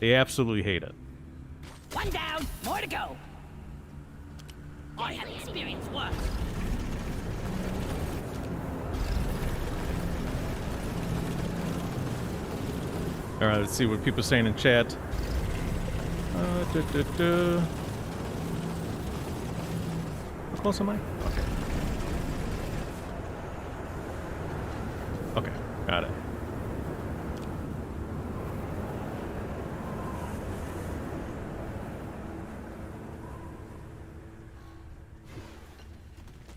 They absolutely hate it. One down, more to go. I have experienced worse. All right, let's see what people are saying in chat. How close am I? Okay. Okay, got it.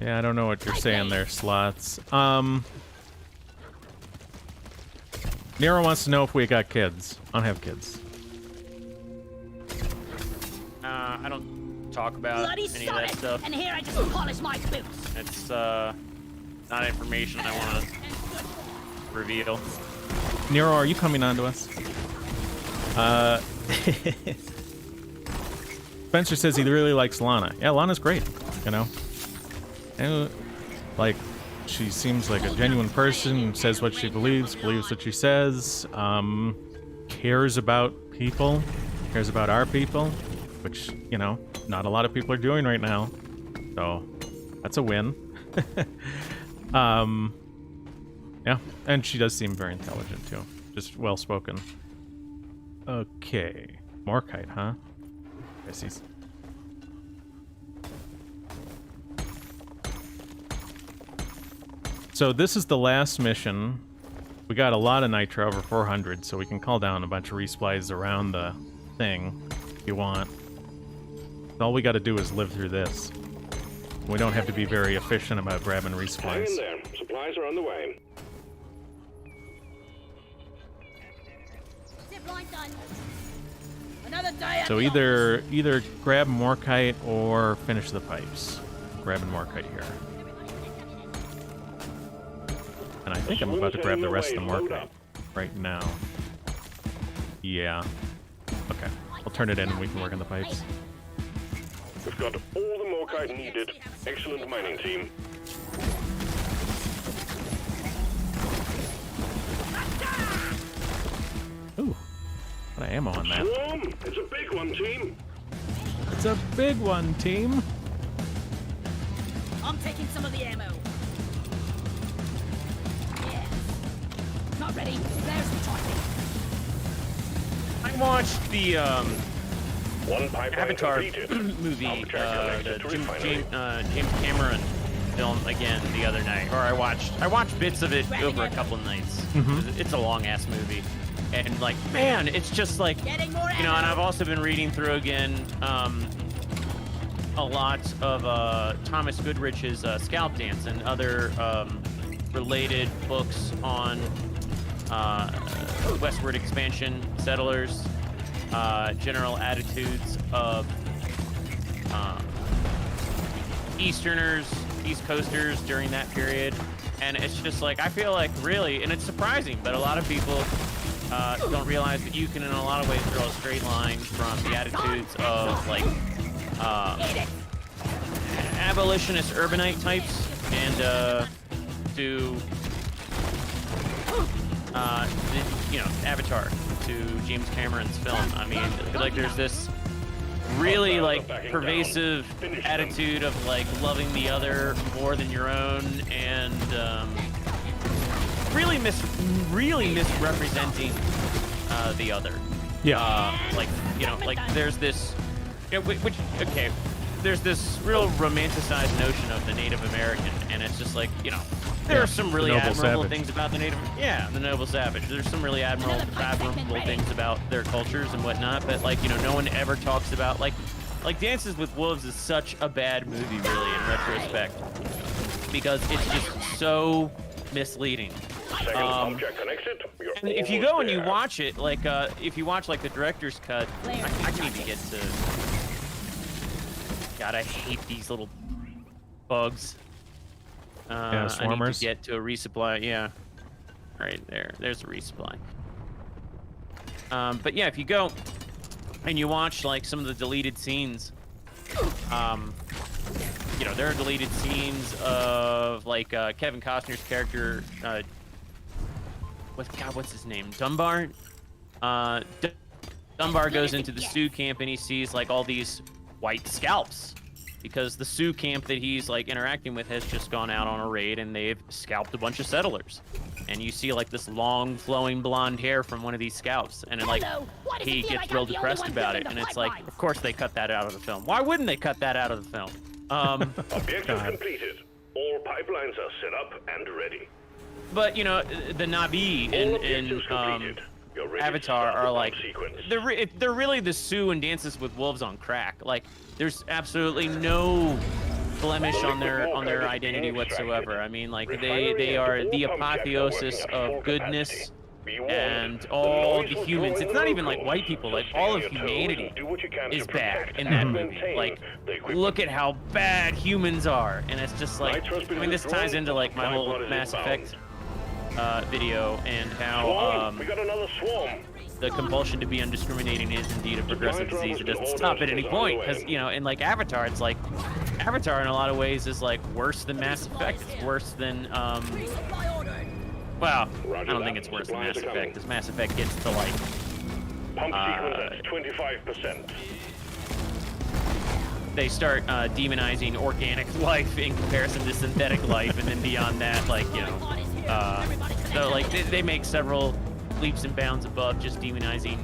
Yeah, I don't know what you're saying there, Slots. Nero wants to know if we got kids. I don't have kids. I don't talk about Bloody any of that solid. stuff. And here I just polish my boots. It's not information I want to reveal. Nero, are you coming on to us? Spencer says he really likes Lana. Yeah, Lana's great, you know? And, like, she seems like a genuine person, says what she believes what she says, cares about people, cares about our people, which, you know, not a lot of people are doing right now. So, that's a win. Yeah, and she does seem very intelligent, too. Just well-spoken. Okay. Morkite, huh? I see. So this is the last mission. We got a lot of nitro, over 400, so we can call down a bunch of resupplies around the thing if you want. All we got to do is live through this. We don't have to be very efficient about grabbing resupplies. Hang in there. Supplies are on the way. Zipline done. Another day at So the either grab Morkite or finish the pipes. Grabbing Morkite here. And I think I'm about to grab the rest of the Morkite right now. Yeah. Okay. I'll turn it in and we can work on the pipes. We've got all the Morkite needed. Excellent mining team. Ooh. A lot of ammo on that. Swarm! It's a big one, team. It's a big one, team. I'm taking some of the ammo. Yeah. Not ready. There's the target. I watched the One pipeline Avatar completed. movie, I'll track your next the to James refinery. Cameron film again the other night, or I watched bits of it over a couple nights. It's a long ass movie, and like, man, it's just like, Getting more you know. ammo. And I've also been reading through again a lot of Thomas Goodrich's Scalp Dance and other related books on westward expansion, settlers, general attitudes of Easterners, East Coasters during that period. And it's just like, I feel like really, and it's surprising, but a lot of people don't realize that you can, in a lot of ways, draw a straight line from the attitudes of like abolitionist urbanite types and to you know, Avatar, to James Cameron's film. I mean, like there's this really like pervasive attitude of like loving the other more than your own, and really misrepresenting the other. Yeah. Like, you know, like there's this, you know, which okay, there's this real romanticized notion of the Native American, and it's just like, you know, there are some really admirable things about the Native. Yeah, the noble savage. There's some really admirable things about their cultures and whatnot, but like, you know, no one ever talks about like Dances with Wolves is such a bad movie, really, in retrospect, because it's just so misleading. And if you go and you watch it, like if you watch like the director's cut, I can even get to. God, I hate these little bugs. Yeah, swarmers. I need to get to a resupply. Yeah, right there. There's a resupply. But yeah, if you go and you watch like some of the deleted scenes, you know, there are deleted scenes of like Kevin Costner's character. What's his name? Dunbar. Dunbar goes into the Sioux camp and he sees like all these white scalps, because the Sioux camp that he's like interacting with has just gone out on a raid and they've scalped a bunch of settlers. And you see like this long flowing blonde hair from one of these scalps, and then, like he gets real depressed about it, and it's like, of course they cut that out of the film. Why wouldn't they cut that out of the film? Objective completed. All pipelines are set up and ready. But you know, the Na'vi in Avatar are like, they're really the Sioux and Dances with Wolves on crack. Like, there's absolutely no blemish on their identity whatsoever. I mean, like they are the apotheosis of goodness, and all the humans. It's not even like white people. Like all of humanity is bad in that movie. Like, look at how bad humans are, and it's just like, I mean, this ties into like my whole Mass Effect video, and how we got another swarm. The compulsion to be undiscriminating is indeed a progressive disease. It doesn't stop at any point, because, you know, in like Avatar, it's like Avatar in a lot of ways is like worse than Mass Effect. It's worse than well, I don't think it's worse than Mass Effect, because Mass Effect gets to like Pump sequence at 25%. They start demonizing organic life in comparison to synthetic life, and then beyond that, like, you know, so like they make several leaps and bounds above just demonizing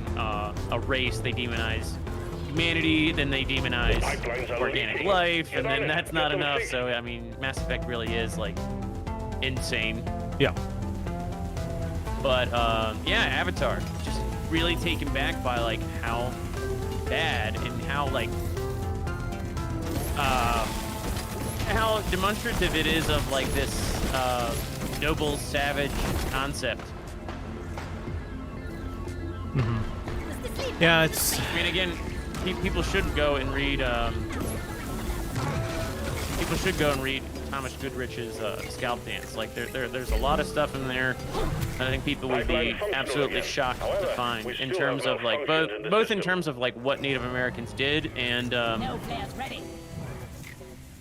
a race. They demonize humanity, then they demonize organic life, and then that's not enough. So I mean, Mass Effect really is like insane. Yeah. But yeah, Avatar, just really taken back by like how bad and how like how demonstrative it is of like this noble savage concept. Yeah, it's. I mean, again, people should go and read. People should go and read Thomas Goodrich's Scalp Dance. Like, there's a lot of stuff in there that I think people would be absolutely shocked to find, in terms of like both in terms of like what Native Americans did, and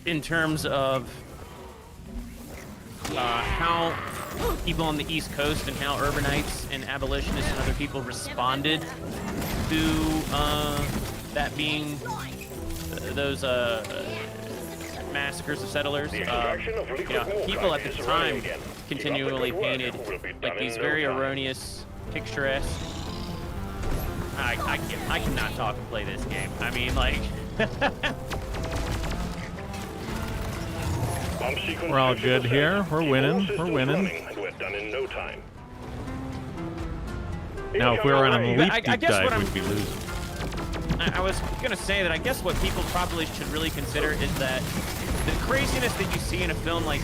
in terms of how people on the East Coast and how urbanites and abolitionists and other people responded to that being those massacres of settlers. You know, people at the time continually painted like these very erroneous, picturesque. I cannot talk and play this game. I mean, like. We're all good here. We're winning. We're winning. We're done in no time. Now, if we were on a leap I deep guess what dive, we'd be losing. I was gonna say that I guess what people probably should really consider is that the craziness that you see in a film, like,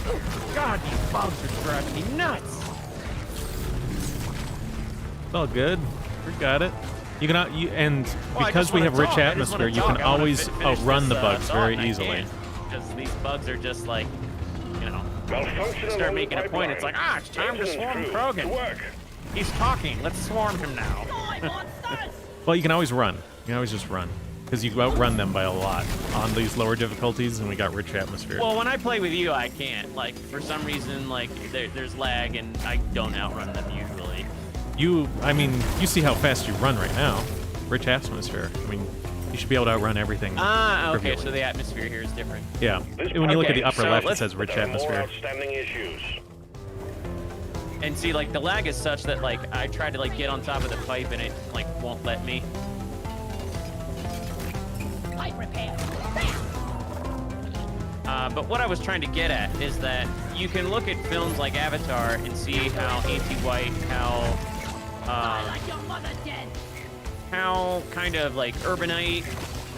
God, these bugs are driving me nuts. It's all good. We got it. You can, and because we have rich atmosphere, you can always outrun the bugs very easily. because these bugs are just like, you know, Malfunction start along making the a point. It's like, pipeline. it's time to Engine swarm crew, Krogan. to work. He's talking. Let's swarm him now. Die, monsters! Well, you can always run. You can always just run. Because you outrun them by a lot on these lower difficulties, and we got rich atmosphere. Well, when I play with you, I can't. Like, for some reason, like, there's lag, and I don't outrun them usually. I mean, you see how fast you run right now. Rich atmosphere. I mean, you should be able to outrun everything. Ah, okay, trivially. so the atmosphere here is different. Yeah. This And when you look at Okay, the upper so left, it let's- says rich There are more atmosphere. outstanding issues. And see, like, the lag is such that, like, I tried to, like, get on top of the pipe, and it, like, won't let me. Pipe repair. But what I was trying to get at is that you can look at films like Avatar and see how anti-white, Die like your mother dead. how kind of like urbanite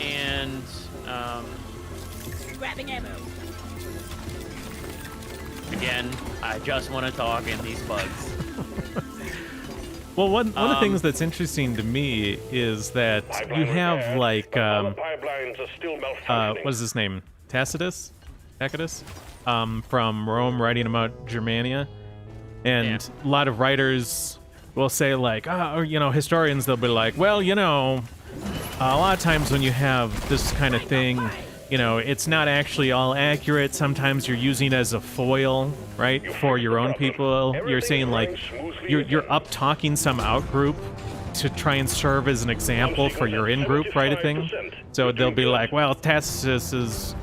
and Grabbing ammo. again, I just want to talk in these bugs. Well, one of the things that's interesting to me is that you Pipeline have repaired, like but all the pipelines are still malfunctioning. what is his name? Tacitus, from Rome, writing about Germania, and a lot of writers will say like, or you know, historians, they'll be like, well, you know, a lot of times when you have this kind of thing, you know, it's not actually all accurate. Sometimes you're using it as a foil, right, for your own people. You're saying like, you're up talking some out group to try and serve as an example for your in group, right? A thing. So they'll be like, well, Tacitus's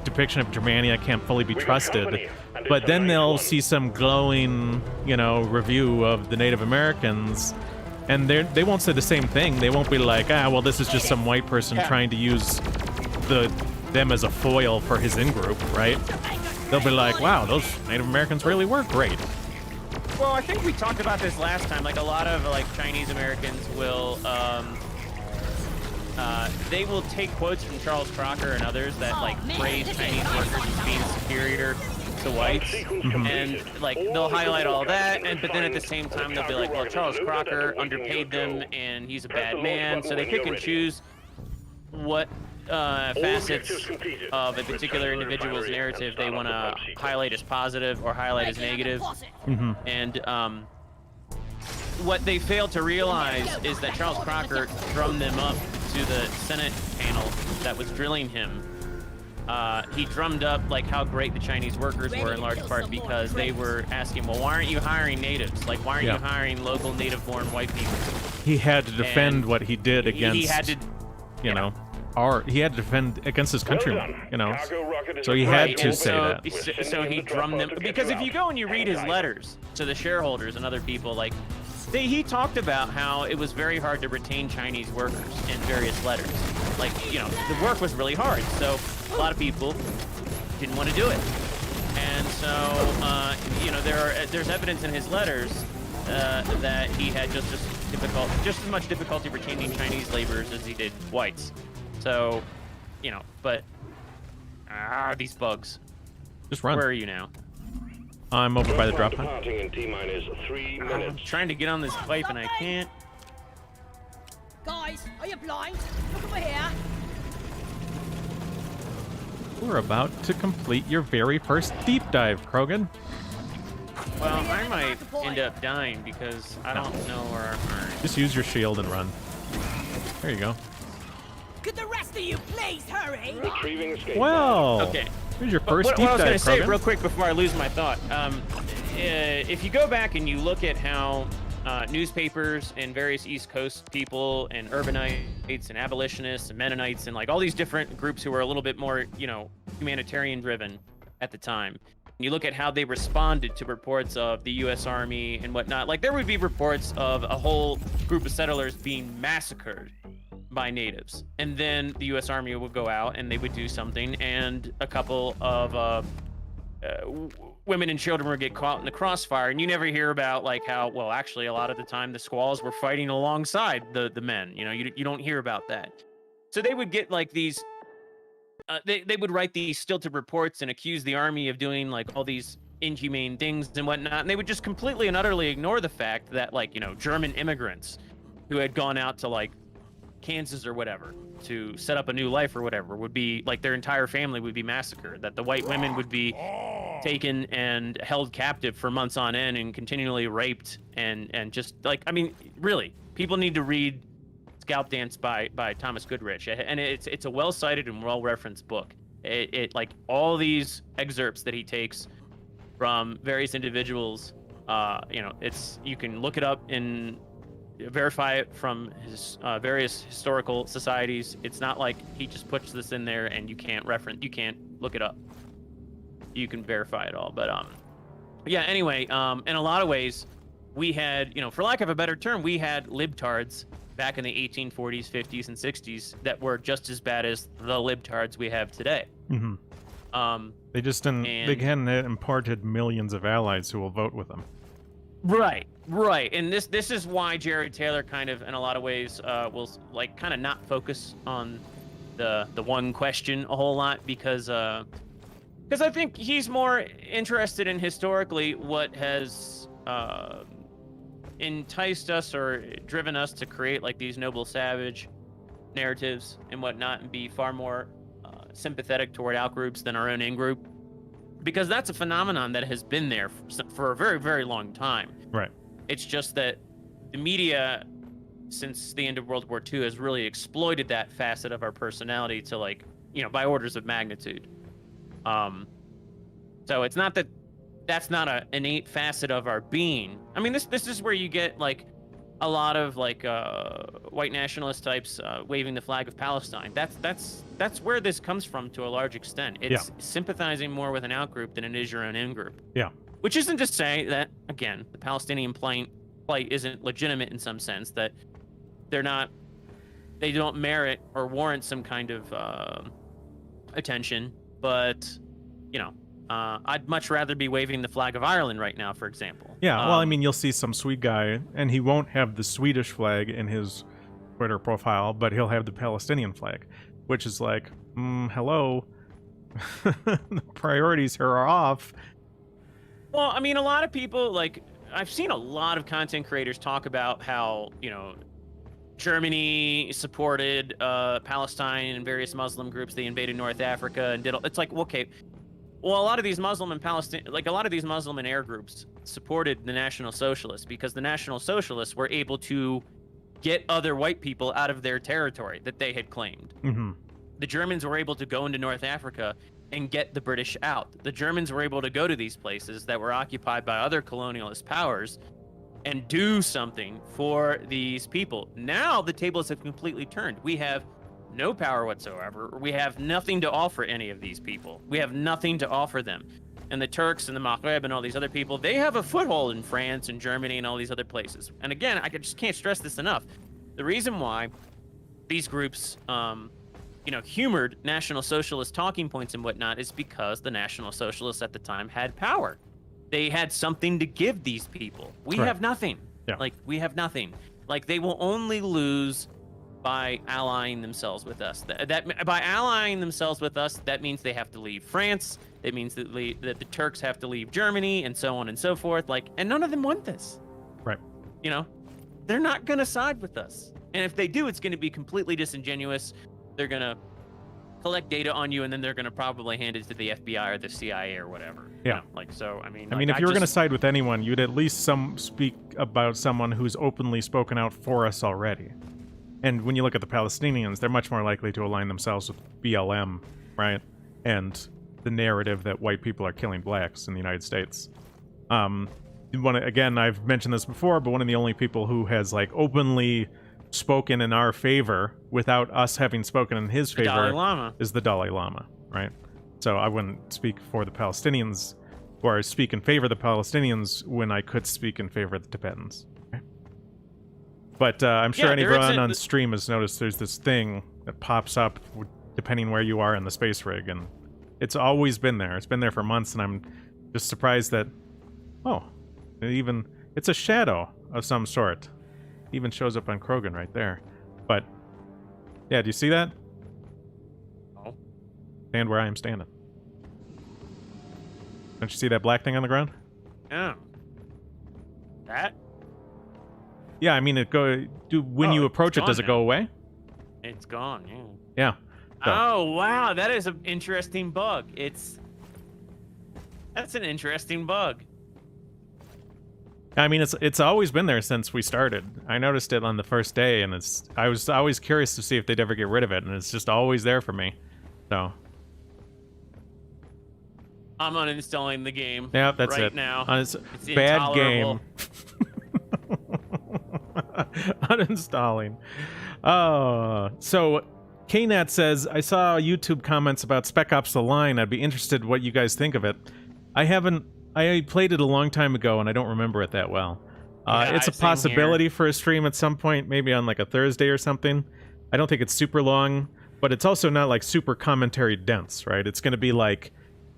depiction of Germania can't fully be trusted. But then they'll see some glowing, you know, review of the Native Americans, and they won't say the same thing. They won't be like, well, this is just some white person trying to use them as a foil for his in-group, right? They'll be like, wow, those Native Americans really were great. Well, I think we talked about this last time. Like a lot of like Chinese Americans will, they will take quotes from Charles Crocker and others that like praise Chinese workers as being superior to whites, and like they'll highlight all that, but then at the same time they'll be like, well, Charles Crocker underpaid them and he's a bad man, so they pick and choose what facets of a particular individual's narrative they want to highlight as positive or highlight as negative. And what they fail to realize is that Charles Crocker drummed them up to the Senate panel that was drilling him. He drummed up like how great the Chinese workers were in large part because they were asking, well, why aren't you hiring natives? Like, why aren't you hiring local native-born white people? He had to defend And what he did against, he had to, you know, he had to defend against his countrymen, you know. So he right, had to and say so, that. So he drummed them because if you go and you read his letters to the shareholders and other people, like he talked about how it was very hard to retain Chinese workers in various letters. Like, you know, the work was really hard, so a lot of people didn't want to do it. And so, you know, there's evidence in his letters that he had just as much difficulty retaining Chinese laborers as he did whites. So, you know, but these bugs. Just run. Where are you now? I'm over by the drop pod. Departing in T-minus 3 I'm minutes. trying to get on this pipe and I can't. Guys, are you blind? Look over here. We're about to complete your very first deep dive, Krogan. Well, I might end up dying because I don't know where our Just use your shield and run. There you go. Could the rest of you please hurry? Retrieving escape. Well, Okay. here's your But first what deep I was going dive, to say Krogan. real quick before I lose my thought, if you go back and you look at how newspapers and various East Coast people and urbanites and abolitionists and Mennonites and like all these different groups who were a little bit more, you know, humanitarian driven at the time, and you look at how they responded to reports of the U.S. Army and whatnot, like there would be reports of a whole group of settlers being massacred by natives, and then the U.S. Army would go out and they would do something, and a couple of women and children would get caught in the crossfire, and you never hear about like how, well, actually a lot of the time the squaws were fighting alongside the men. You know, you don't hear about that. So they would get like these they would write these stilted reports and accuse the army of doing like all these inhumane things and whatnot, and they would just completely and utterly ignore the fact that, like, you know, German immigrants who had gone out to like Kansas or whatever to set up a new life or whatever would be like their entire family would be massacred, that the white women would be taken and held captive for months on end and continually raped and just like, I mean, really, people need to read Scalp Dance by Thomas Goodrich, and it's a well-cited and well-referenced book. It like all these excerpts that he takes from various individuals, you know, you can look it up and verify it from his various historical societies. It's not like he just puts this in there and you can't look it up. You can verify it all. But yeah, anyway, in a lot of ways, we had, you know, for lack of a better term, we had libtards back in the 1840s, 50s, and 60s that were just as bad as the libtards we have today. Mm-hmm. They just didn't. They hadn't imparted millions of allies who will vote with them. Right. And this is why Jared Taylor kind of, in a lot of ways, will like kind of not focus on the one question a whole lot because I think he's more interested in historically what has enticed us or driven us to create like these noble savage narratives and whatnot, and be far more sympathetic toward outgroups than our own in-group, because that's a phenomenon that has been there for a very, very long time. Right. It's just that the media, since the end of World War II, has really exploited that facet of our personality to, like, you know, by orders of magnitude. So it's not that that's not an innate facet of our being. I mean, this is where you get like a lot of like white nationalist types waving the flag of Palestine. That's where this comes from to a large extent. It's sympathizing more with an outgroup than it is your own in-group. Yeah. Which isn't to say that, again, the Palestinian plight isn't legitimate in some sense, that they don't merit or warrant some kind of attention, but, you know, I'd much rather be waving the flag of Ireland right now, for example. Yeah, well, I mean, you'll see some Swede guy, and he won't have the Swedish flag in his Twitter profile, but he'll have the Palestinian flag, which is like, hello, the priorities here are off. Well, I mean, a lot of people, like, I've seen a lot of content creators talk about how, you know, Germany supported Palestine and various Muslim groups. They invaded North Africa and it's like, okay, well, a lot of these Muslim and Muslim and Arab groups supported the National Socialists because the National Socialists were able to get other white people out of their territory that they had claimed. Mm-hmm. The Germans were able to go into North Africa and get the British out. The Germans were able to go to these places that were occupied by other colonialist powers and do something for these people. Now the tables have completely turned. We have no power whatsoever. We have nothing to offer any of these people. We have nothing to offer them. And the Turks and the Maghreb and all these other people, they have a foothold in France and Germany and all these other places. And again, I just can't stress this enough. The reason why these groups, you know, humored National Socialist talking points and whatnot is because the National Socialists at the time had power. They had something to give these people. We have nothing. Yeah. Like, we have nothing. Like, they will only lose by allying themselves with us. That by allying themselves with us, that means they have to leave France. It means that the Turks have to leave Germany, and so on and so forth. Like, and none of them want this. Right. You know, they're not going to side with us. And if they do, it's going to be completely disingenuous. They're going to collect data on you, and then they're going to probably hand it to the FBI or the CIA or whatever. Yeah. You know, like, so, I mean, if you were going to side with anyone, you'd at least speak about someone who's openly spoken out for us already. And when you look at the Palestinians, they're much more likely to align themselves with BLM, right? And the narrative that white people are killing blacks in the United States. Again, I've mentioned this before, but one of the only people who has like openly spoken in our favor without us having spoken in his favor is the Dalai Lama, right? So I wouldn't speak for the Palestinians, or speak in favor of the Palestinians when I could speak in favor of the Tibetans. Okay? But I'm sure anyone on stream has noticed there's this thing that pops up depending where you are in the space rig, and it's always been there. It's been there for months, and I'm just surprised that, it's a shadow of some sort. It even shows up on Krogan right there. But, yeah, do you see that? Oh. Stand where I am standing. Don't you see that black thing on the ground? Yeah. That? Yeah, I mean, when you approach it, does it go away? It's gone. Yeah. Yeah. So, Oh wow, that is an interesting bug. That's an interesting bug. I mean, it's always been there since we started. I noticed it on the first day, and I was always curious to see if they'd ever get rid of it, and it's just always there for me. So. I'm uninstalling the game. Yeah, that's right it. now. It's bad intolerable. game. Uninstalling. So KNat says, I saw YouTube comments about Spec Ops The Line. I'd be interested what you guys think of it. I played it a long time ago, and I don't remember it that well. It's a same possibility for a stream at some point, maybe on like a Thursday or something. I don't think it's super long, but it's also not like super commentary dense, right? It's going to be like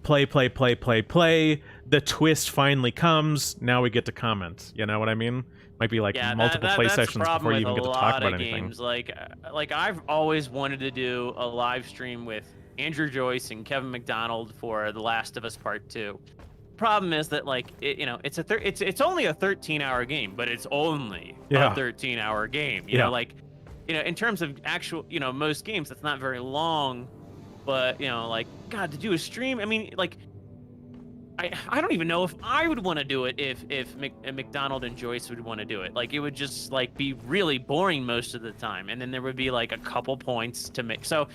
play. The twist finally comes. Now we get to comment. You know what I mean? Might be like multiple play sessions before you even get to talk about anything. Games. Like I've always wanted to do a live stream with Andrew Joyce and Kevin McDonald for The Last of Us Part 2. Problem is that like it's only a 13-hour game, but it's only a 13-hour game. You know, like in terms of actual most games that's not very long, but like God, to do a stream, I mean like I don't even know if I would want to do it if McDonald and Joyce would want to do it. Like it would just like be really boring most of the time, and then there would be like a couple points to make. So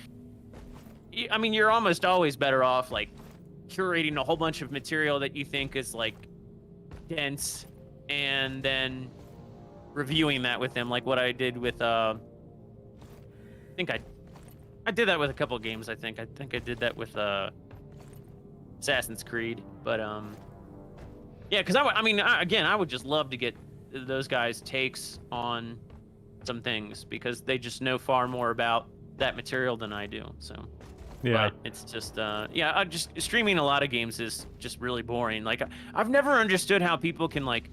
I mean you're almost always better off like curating a whole bunch of material that you think is like dense and then reviewing that with them, like what I did with I think I did that with a couple of games. I think I did that with Assassin's Creed, but yeah, because I would just love to get those guys' takes on some things because they just know far more about that material than I do. So yeah, but it's just just streaming a lot of games is just really boring. Like I've never understood how people can like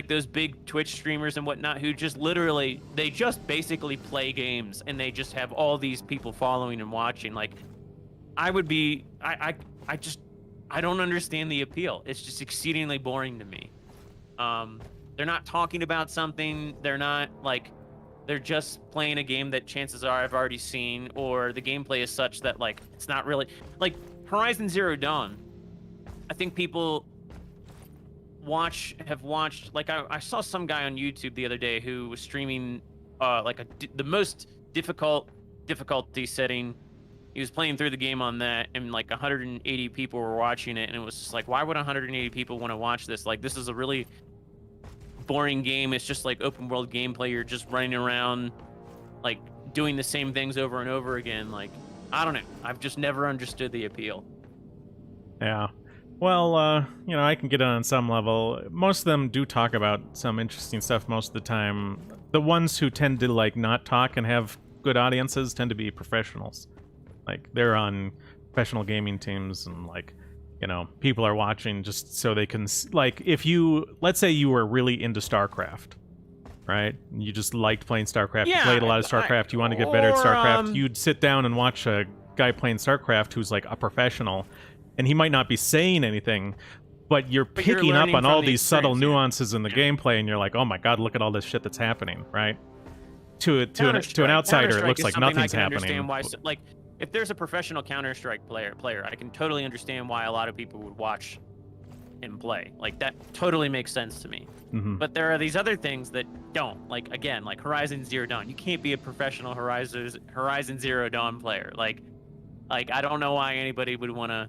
those big Twitch streamers and whatnot who just literally they just basically play games and they just have all these people following and watching. Like I would be I don't understand the appeal. It's just exceedingly boring to me. They're not talking about something. They're just playing a game that chances are I've already seen, or the gameplay is such that like it's not really like Horizon Zero Dawn. I think people have watched like I saw some guy on YouTube the other day who was streaming the most difficulty setting. He was playing through the game on that, and like 180 people were watching it, and it was just like, why would 180 people want to watch this? Like, this is a really boring game. It's just like open world gameplay. You're just running around, like doing the same things over and over again. Like, I don't know. I've just never understood the appeal. Yeah. Well, I can get it on some level. Most of them do talk about some interesting stuff most of the time. The ones who tend to like not talk and have good audiences tend to be professionals. Like, they're on professional gaming teams, and, like, people are watching just so they can... Like, let's say you were really into StarCraft, right? You just liked playing StarCraft. You played a lot of StarCraft. You want to get better at StarCraft. You'd sit down and watch a guy playing StarCraft who's, like, a professional, and he might not be saying anything, but you're picking up on all these subtle nuances in the gameplay, and you're like, oh my god, look at all this shit that's happening, right? To an outsider, it looks like nothing's happening. Why, like, if there's a professional Counter-Strike player, I can totally understand why a lot of people would watch him play. Like, that totally makes sense to me. Mm-hmm. But there are these other things that don't. Like, again, like Horizon Zero Dawn. You can't be a professional Horizon Zero Dawn player. Like I don't know why anybody would want to...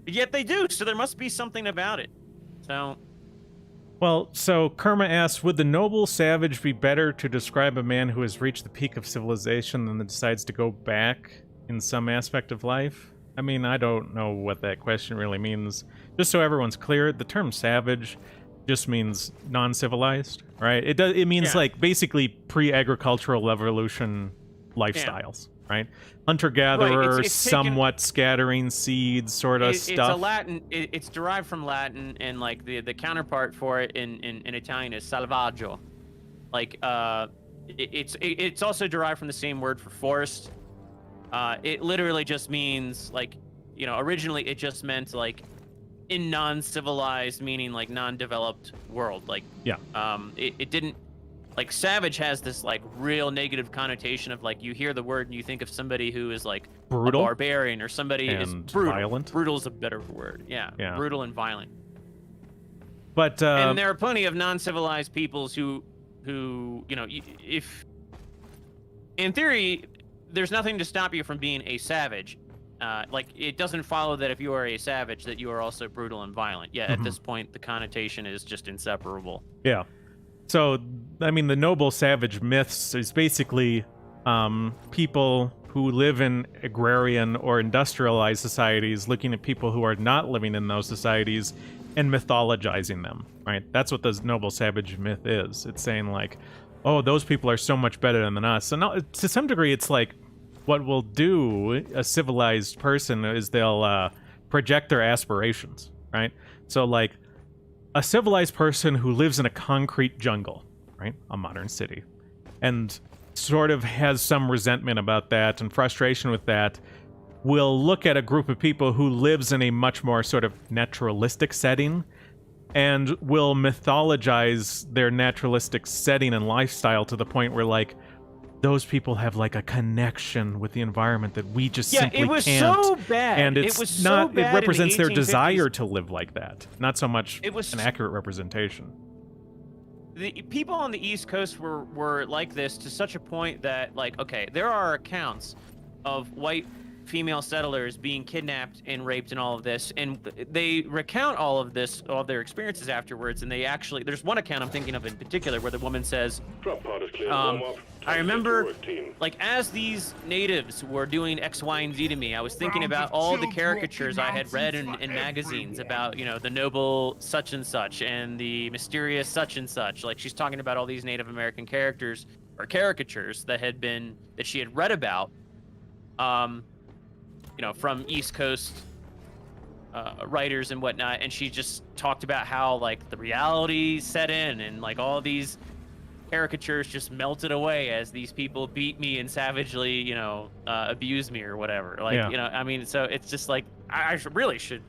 Yet they do, so there must be something about it. So Karma asks, would the noble savage be better to describe a man who has reached the peak of civilization than decides to go back in some aspect of life? I mean, I don't know what that question really means. Just so everyone's clear, the term savage just means non-civilized, right? It means like basically pre-agricultural revolution lifestyles, right? Hunter-gatherer, right, it's somewhat scattering seeds sort of stuff. It's a Latin. It's derived from Latin, and like the counterpart for it in Italian is salvaggio. Like it's also derived from the same word for forest. It literally just means like originally it just meant like in non-civilized, meaning like non-developed world. Like it didn't like savage has this like real negative connotation of like you hear the word and you think of somebody who is like Brutal a barbarian or somebody is and brutal. violent. Brutal is a better word. Yeah. Brutal and violent. But and there are plenty of non-civilized peoples who you know, if in theory there's nothing to stop you from being a savage. Like it doesn't follow that if you are a savage that you are also brutal and violent. Yeah, at this point the connotation is just inseparable. Yeah. So, I mean, the noble savage myths is basically people who live in agrarian or industrialized societies looking at people who are not living in those societies and mythologizing them, right? That's what the noble savage myth is. It's saying like, oh, those people are so much better than us. So now, to some degree, it's like what will do a civilized person is they'll project their aspirations, right? So like, a civilized person who lives in a concrete jungle, right? A modern city. And sort of has some resentment about that and frustration with that, will look at a group of people who lives in a much more sort of naturalistic setting and will mythologize their naturalistic setting and lifestyle to the point where, like, those people have like a connection with the environment that we just simply can't. Yeah, it was so bad. And it's it was not. So bad it represents in the their 1850s. desire to live like that, not so much It was an accurate representation. The people on the East Coast were like this to such a point that, like, okay, there are accounts of white female settlers being kidnapped and raped and all of this, and they recount all of this, all of their experiences afterwards, and they actually, there's one account I'm thinking of in particular where the woman says, Drop pod is clear. Warm up. I remember, Work, team. like, as these natives were doing X, Y, and Z to me, I was thinking about all the caricatures I had read in magazines about, you know, the noble such and such and the mysterious such and such. Like, she's talking about all these Native American characters or caricatures that she had read about, you know, from East Coast writers and whatnot, and she just talked about how, like, the reality set in and, like, all these caricatures just melted away as these people beat me and savagely, you know, abuse me or whatever. Like, Yeah. you know, I mean, so it's just like, I really should.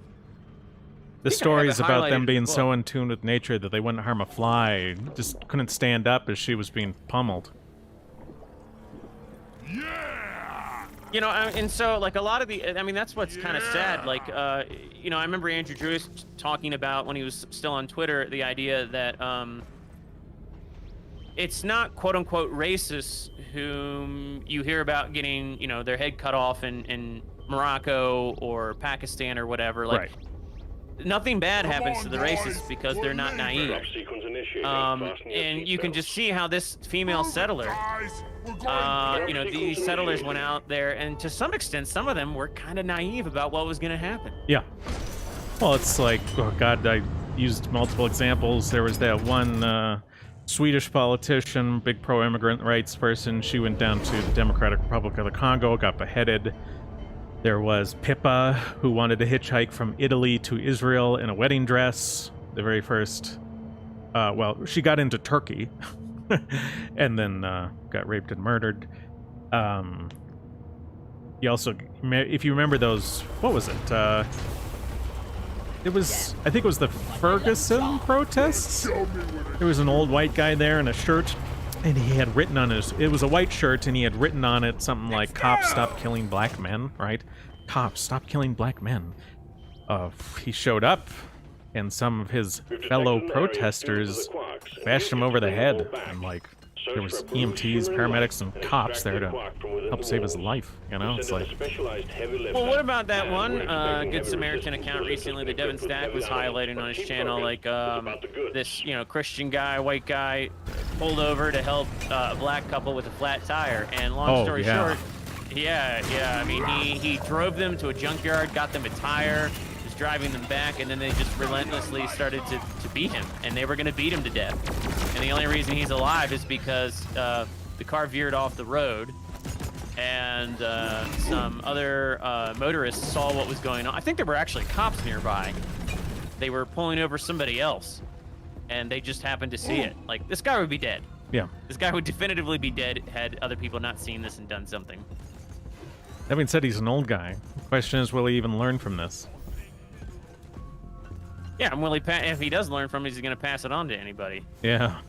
The I have stories it about highlighted them being in the so book. in tune with nature that they wouldn't harm a fly just couldn't stand up as she was being pummeled. You know, and so, like, a lot of the, I mean, that's what's kind of sad. Like, you know, I remember Andrew Xurious talking about, when he was still on Twitter, the idea that it's not quote-unquote racists whom you hear about getting, you know, their head cut off in Morocco or Pakistan or whatever. Like, Right. nothing bad Come happens on, to the guys, racists because we're they're not leaving. naive. Drop sequence initiated. Fasten your And you can seatbelts. just see how this female settler, Guys, we're going you know, these settlers went out there, and to some extent, some of them were kind of naive about what was going to happen. Yeah. Well, it's like, oh God, I used multiple examples. There was that one Swedish politician, big pro-immigrant rights person. She went down to the Democratic Republic of the Congo, got beheaded. There was Pippa, who wanted to hitchhike from Italy to Israel in a wedding dress. The very first, well, she got into Turkey and then got raped and murdered. You also, if you remember those, what was it? It was, I think it was the Ferguson protests. There was an old white guy there in a shirt, and he had written on his, it was a white shirt, and he had written on it something like, "Cops, stop killing black men," right? "Cops, stop killing black men." He showed up, and some of his fellow protesters bashed him over the head, and, like, there was EMTs, paramedics, and cops there to help save his life, you know? It's like, Well, what about that one Good Samaritan account recently that Devin Stack was highlighting on his channel? Like, this, you know, Christian guy, white guy, pulled over to help a black couple with a flat tire. And long story short, I mean, he drove them to a junkyard, got them a tire, was driving them back, and then they just relentlessly started to beat him. And they were going to beat him to death. And the only reason he's alive is because the car veered off the road, and some other motorists saw what was going on. I think there were actually cops nearby. They were pulling over somebody else, and they just happened to see it. Like, this guy would be dead. yeah. This guy would definitively be dead had other people not seen this and done something. That being said, he's an old guy. The question is, will he even learn from this? Yeah, and will he if he does learn from it, he's going to pass it on to anybody. Yeah.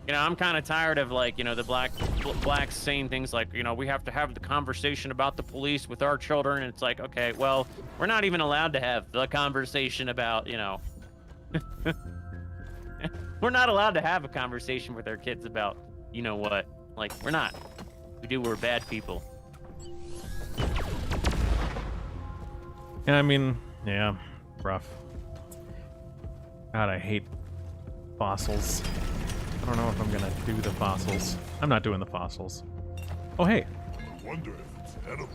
You know, I'm kind of tired of like, you know, the blacks saying things like, you know, we have to have the conversation about the police with our children. And it's like, okay, well, we're not even allowed to have the conversation about, you know, we're not allowed to have a conversation with our kids about, you know what? Like, we're not. We're bad people. Yeah, I mean, yeah, rough. God, I hate fossils. I don't know if I'm gonna do the fossils. I'm not doing the fossils. Oh, hey. I wonder if it's edible.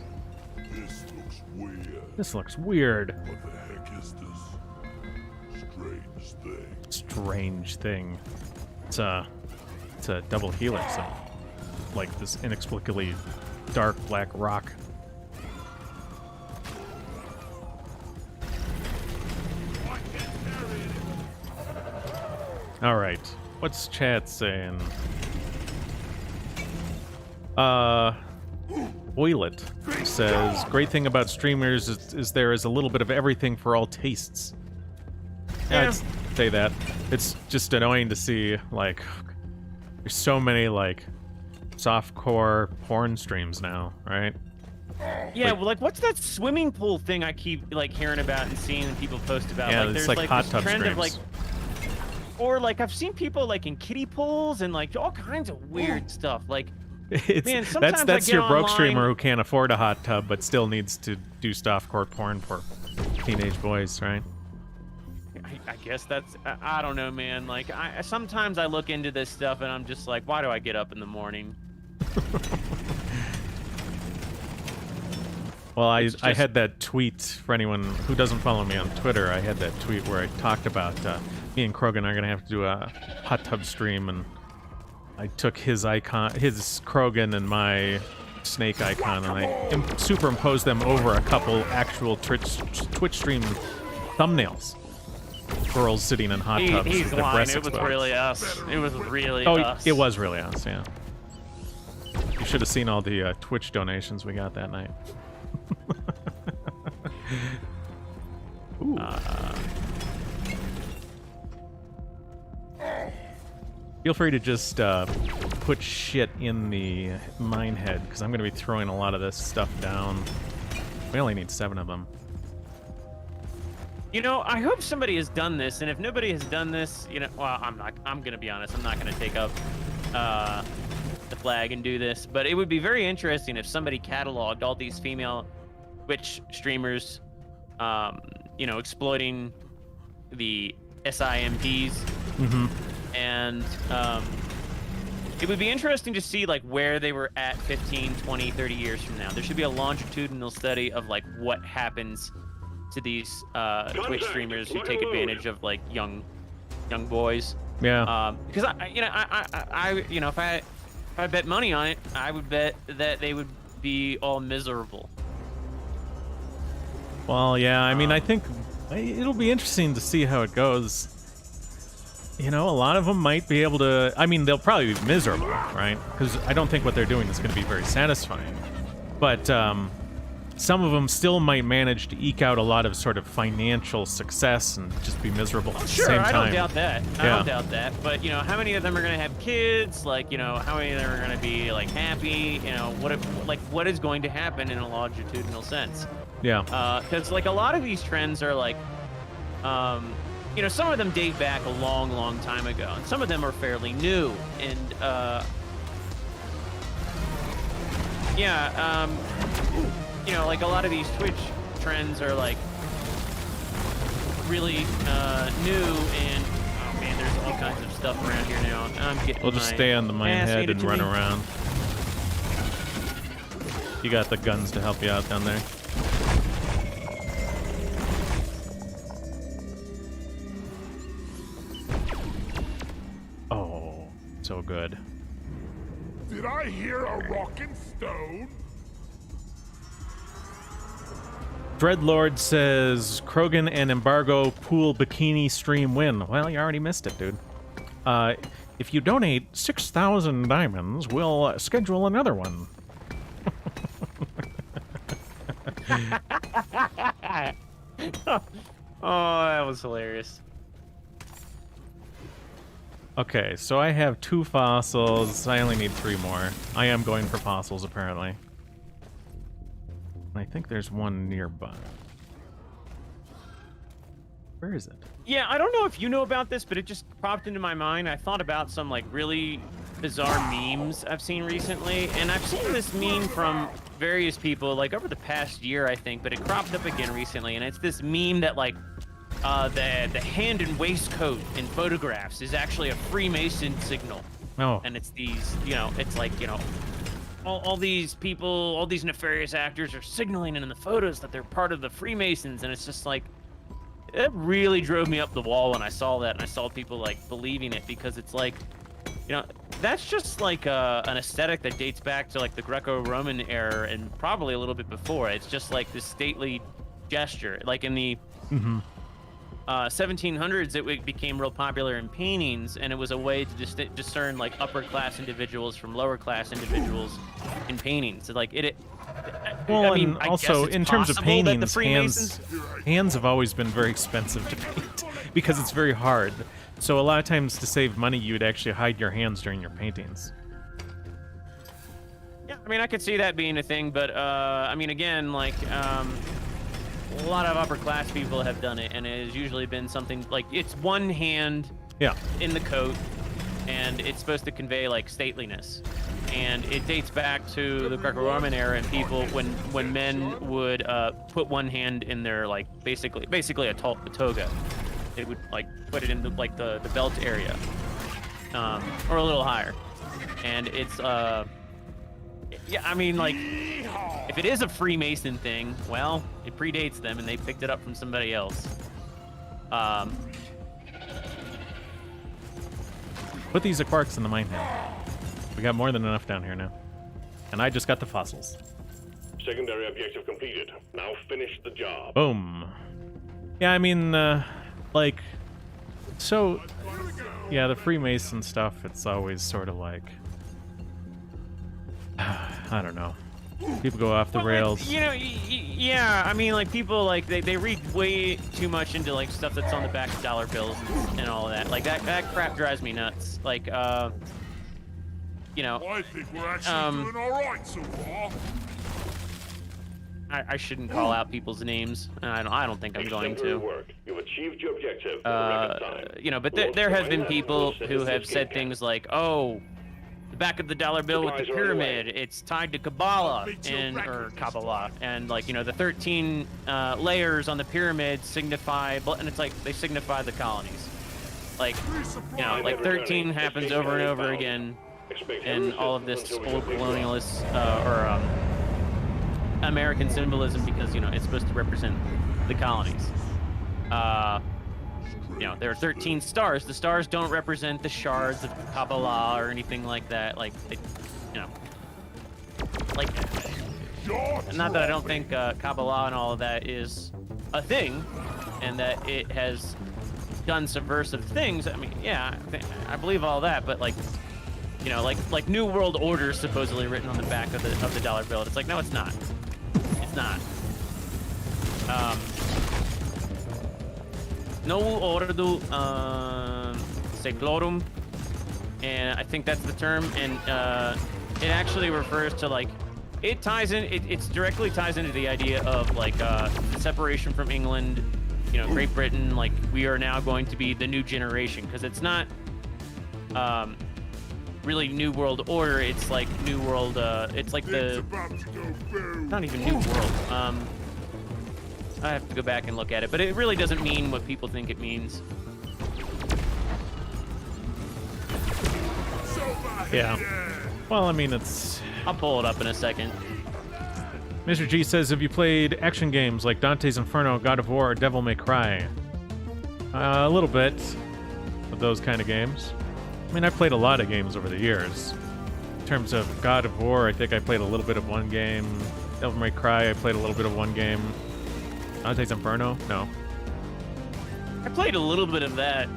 This looks weird. This looks weird. What the heck is this strange thing? Strange thing. It's a double helix of, like, this inexplicably dark black rock. All right. What's chat saying? Oilet says, great thing about streamers is there is a little bit of everything for all tastes. Yeah, I'd say that. It's just annoying to see, like, there's so many, like, softcore porn streams now, right? Yeah, well, like, what's that swimming pool thing I keep, like, hearing about and seeing people post about? Yeah, like, it's there's, like hot this tub trend streams. of, like, or, like, I've seen people, like, in kiddie pools and, like, all kinds of weird stuff. Like, man, sometimes that's I get your broke online- streamer who can't afford a hot tub but still needs to do softcore porn for teenage boys, right? I guess that's, I don't know, man. Like, sometimes I look into this stuff and I'm just like, why do I get up in the morning? Well, I had that tweet, for anyone who doesn't follow me on Twitter, I had that tweet where I talked about me and Krogan are going to have to do a hot tub stream, and I took his icon, his Krogan and my snake icon, and I superimposed them over a couple actual Twitch stream thumbnails. Girls sitting in hot tubs. He's with their lying. breasts It was exposed. really us. It was really Oh, us. it was really us, yeah. You should have seen all the Twitch donations we got that night. Ooh. Feel free to just put shit in the mine head, because I'm going to be throwing a lot of this stuff down. We only need 7 of them. You know, I hope somebody has done this, and if nobody has done this, you know, well, I'm gonna be honest, I'm not gonna take up the flag and do this, but it would be very interesting if somebody cataloged all these female Twitch streamers, you know, exploiting the SIMPs, and it would be interesting to see, like, where they were at 15, 20, 30 years from now. There should be a longitudinal study of, like, what happens to these Twitch streamers who take advantage of, like, young boys. Yeah. Because I you know, if I bet money on it, I would bet that they would be all miserable. Well, yeah, I mean, I think it'll be interesting to see how it goes. You know, a lot of them might be able to... I mean, they'll probably be miserable, right? Because I don't think what they're doing is going to be very satisfying. But some of them still might manage to eke out a lot of sort of financial success and just be miserable at the same time. I don't doubt that. I Yeah. don't doubt that. But, you know, how many of them are going to have kids? Like, you know, how many of them are going to be, like, happy? You know, what is going to happen in a longitudinal sense? Yeah. Because, like, a lot of these trends are, like, you know, some of them date back a long, long time ago, and some of them are fairly new. And, yeah, you know, like, a lot of these Twitch trends are, like, really new, and, oh, man, there's all kinds of stuff around here now. I'm getting We'll just my stay on the mine ass head handed and to run me. around. You got the guns to help you out down there. Oh, so good. Did I hear a rockin' stone? Dreadlord says, Krogan and Embargo pool bikini stream win. Well, you already missed it, dude. If you donate 6,000 diamonds, we'll schedule another one. Oh, that was hilarious. Okay, so I have 2 fossils. I only need 3 more. I am going for fossils, apparently. I think there's one nearby. Where is it? Yeah, I don't know if you know about this, but it just popped into my mind. I thought about some like really bizarre memes I've seen recently, and I've seen this meme from various people like over the past year, I think, but it cropped up again recently, and it's this meme that like the hand and waistcoat in photographs is actually a Freemason signal. Oh. And it's these, you know, it's like, you know, all these people, all these nefarious actors are signaling in the photos that they're part of the Freemasons, and it's just like, it really drove me up the wall when I saw that, and I saw people like believing it, because it's like, you know, that's just like an aesthetic that dates back to like the Greco-Roman era and probably a little bit before. It's just like this stately gesture. Like in the 1700s, it became real popular in paintings, and it was a way to discern like upper class individuals from lower class individuals in paintings. So like Well, I mean, and I also guess it's in terms of possible that the paintings, Freemasons- hands have always been very expensive to paint because it's very hard. So a lot of times to save money, you would actually hide your hands during your paintings. Yeah, I mean, I could see that being a thing, but I mean, again, like a lot of upper class people have done it, and it has usually been something like it's one hand Yeah. in the coat, and it's supposed to convey like stateliness. And it dates back to the Greco-Roman era, and people, when men would put one hand in their like basically a toga, they would like put it in the, like the belt area, or a little higher. And it's yeah, I mean, like, if it is a Freemason thing, well, it predates them, and they picked it up from somebody else. Put these quarks in the mine now. We got more than enough down here now. And I just got the fossils. Secondary objective completed. Now finish the job. Boom. Yeah, I mean, like, so, yeah, the Freemason stuff, it's always sort of like, I don't know. People go off the rails. You know, yeah, I mean, like, people, like, they read way too much into, like, stuff that's on the back of dollar bills and all of that. Like, that crap drives me nuts. Like, you know, I think we're actually doing all right so far. I shouldn't call out people's names, and I don't think I'm going Exemplary to. work. You've achieved your objective in record time. You know, but there have been people who have said things like, "Oh, the back of the dollar bill with the Supplies are on the way. pyramid, it's tied to Kabbalah or Kabbalah, and like, you know, the 13 layers on the pyramid signify, and it's like they signify the colonies. Like, you know, like 13 happens over and over again in all of this old colonialist or American symbolism, because, you know, it's supposed to represent the colonies. You know, there are 13 stars. The stars don't represent the shards of Kabbalah or anything like that. Like, they, you know, like, not that I don't think Kabbalah and all of that is a thing, and that it has done subversive things. I mean, yeah, I believe all that, but like, you know, like New World Order is supposedly written on the back of the dollar bill. It's like, no, it's not. It's not. Novum Ordo Seclorum, and I think that's the term, and it actually refers to, like, it ties in, it's directly ties into the idea of, like, separation from England, you know, Great Britain. Like, we are now going to be the new generation, because it's not really New World Order, it's like New World, it's like It's about to go boom. not even New World. I have to go back and look at it, but it really doesn't mean what people think it means. Yeah. Well, I mean, it's... I'll pull it up in a second. Mr. G says, have you played action games like Dante's Inferno, God of War, or Devil May Cry? A little bit of those kind of games. I mean, I've played a lot of games over the years. In terms of God of War, I think I played a little bit of one game. Devil May Cry, I played a little bit of one game. Dante's Inferno? No. I played a little bit of that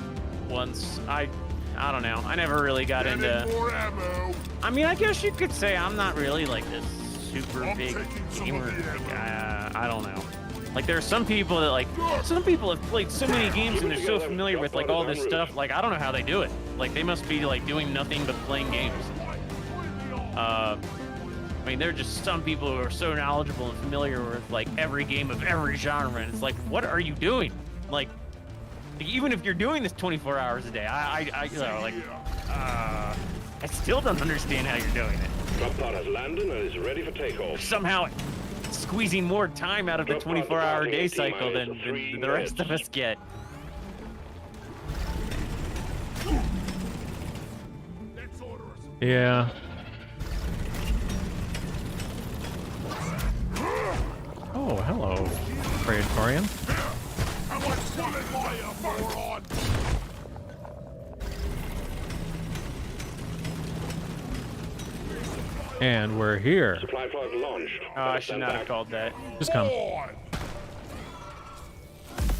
once. I don't know. I never really got into... More ammo. I mean, I guess you could say I'm not really like this super I'm big taking some of gamer. the Like, I don't know. Like there are some people that some people have played so many games and they're so familiar with like all this stuff. Like I don't know how they do it. Like they must be like doing nothing but playing games. I mean, there are just some people who are so knowledgeable and familiar with like every game of every genre, and it's like, what are you doing? Like, even if you're doing this 24 hours a day, I still don't understand how you're doing it. Drop pod has landed and is ready for takeoff. Somehow squeezing more time out of the 24-hour day cycle than the rest of us get. Yeah. Oh, hello, Praetorian. And we're here. Supply pod launched. Oh, I should not have called that. Just come.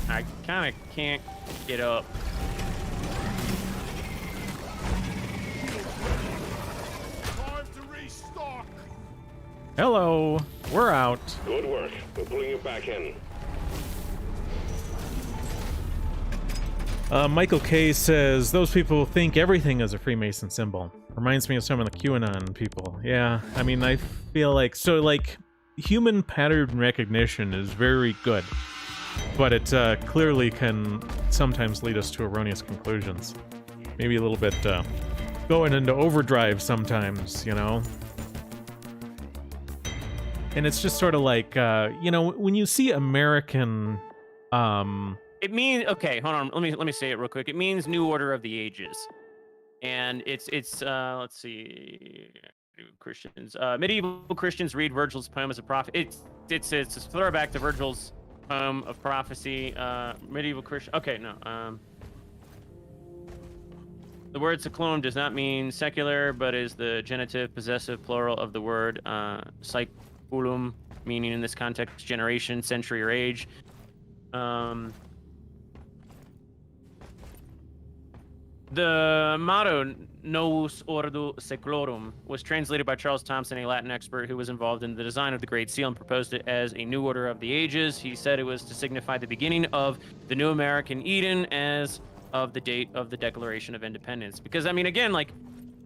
I kind of can't get up. Time to restock. Hello, we're out. Good work. We're pulling you back in. Michael K says, those people think everything is a Freemason symbol. Reminds me of some of the QAnon people. Yeah, I mean, I feel like, so like, human pattern recognition is very good, but it clearly can sometimes lead us to erroneous conclusions. Maybe a little bit going into overdrive sometimes, you know? And it's just sort of like, you know, when you see American, It means, okay, hold on. Let me say it real quick. It means New Order of the Ages, and it's let's see, Christians, medieval Christians read Virgil's poem as a prophet. It's a throwback to Virgil's poem of prophecy. Medieval Christian. Okay, no. The word seclorum does not mean secular, but is the genitive possessive plural of the word saeculum, meaning in this context generation, century, or age. The motto Novus Ordo Seclorum was translated by Charles Thompson, a Latin expert who was involved in the design of the Great Seal, and proposed it as a new order of the ages. He said it was to signify the beginning of the new American Eden as of the date of the Declaration of Independence. Because, I mean, again, like,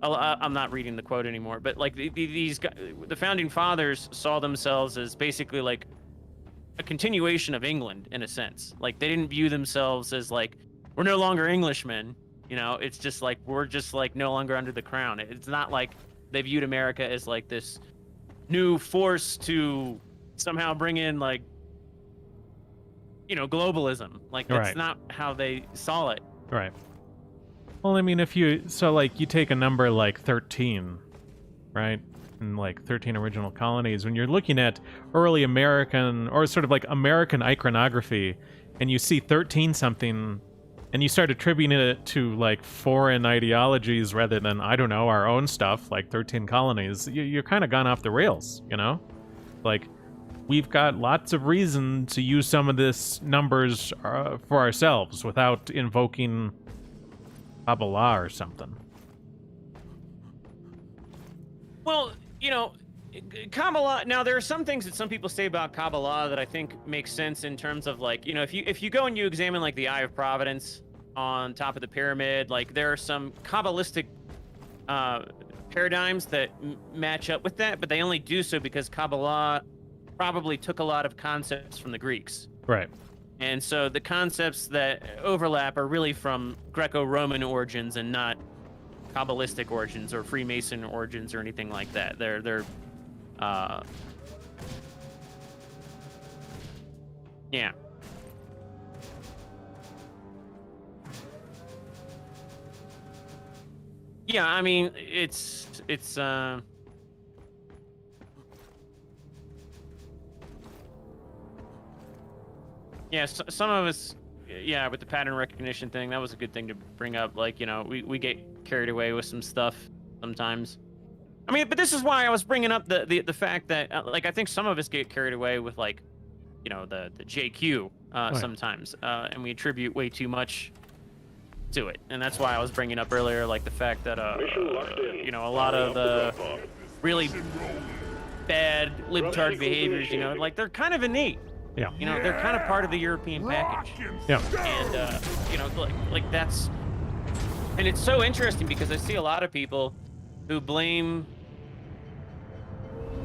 I'm not reading the quote anymore, but like the founding fathers saw themselves as basically like a continuation of England in a sense. Like they didn't view themselves as like, we're no longer Englishmen. You know, it's just like, we're just like no longer under the crown. It's not like they viewed America as like this new force to somehow bring in like, you know, globalism. Like that's Right. not how they saw it. Right. Well, I mean, if you, so like you take a number like 13, right? And like 13 original colonies, when you're looking at early American or sort of like American iconography, and you see 13 something, and you start attributing it to like foreign ideologies rather than, I don't know, our own stuff, like 13 colonies, you're kind of gone off the rails, you know? Like, we've got lots of reason to use some of this numbers for ourselves without invoking Kabbalah or something. Well, you know, Kabbalah. Now, there are some things that some people say about Kabbalah that I think make sense in terms of like, you know, if you go and you examine like the Eye of Providence on top of the pyramid, like there are some Kabbalistic paradigms that match up with that, but they only do so because Kabbalah probably took a lot of concepts from the Greeks. Right. And so the concepts that overlap are really from Greco-Roman origins and not Kabbalistic origins or Freemason origins or anything like that. They're yeah. Yeah, I mean, it's yeah, so, some of us, yeah, with the pattern recognition thing, that was a good thing to bring up. Like, you know, we get carried away with some stuff sometimes. I mean, but this is why I was bringing up the fact that, like, I think some of us get carried away with, like, you know, the JQ sometimes, and we attribute way too much to it. And that's why I was bringing up earlier, like, the fact that, you know, a lot of the really bad libtard behaviors, you know, like, they're kind of innate. Yeah. You know, they're kind of part of the European package. Yeah. And you know, like that's, and it's so interesting because I see a lot of people who blame,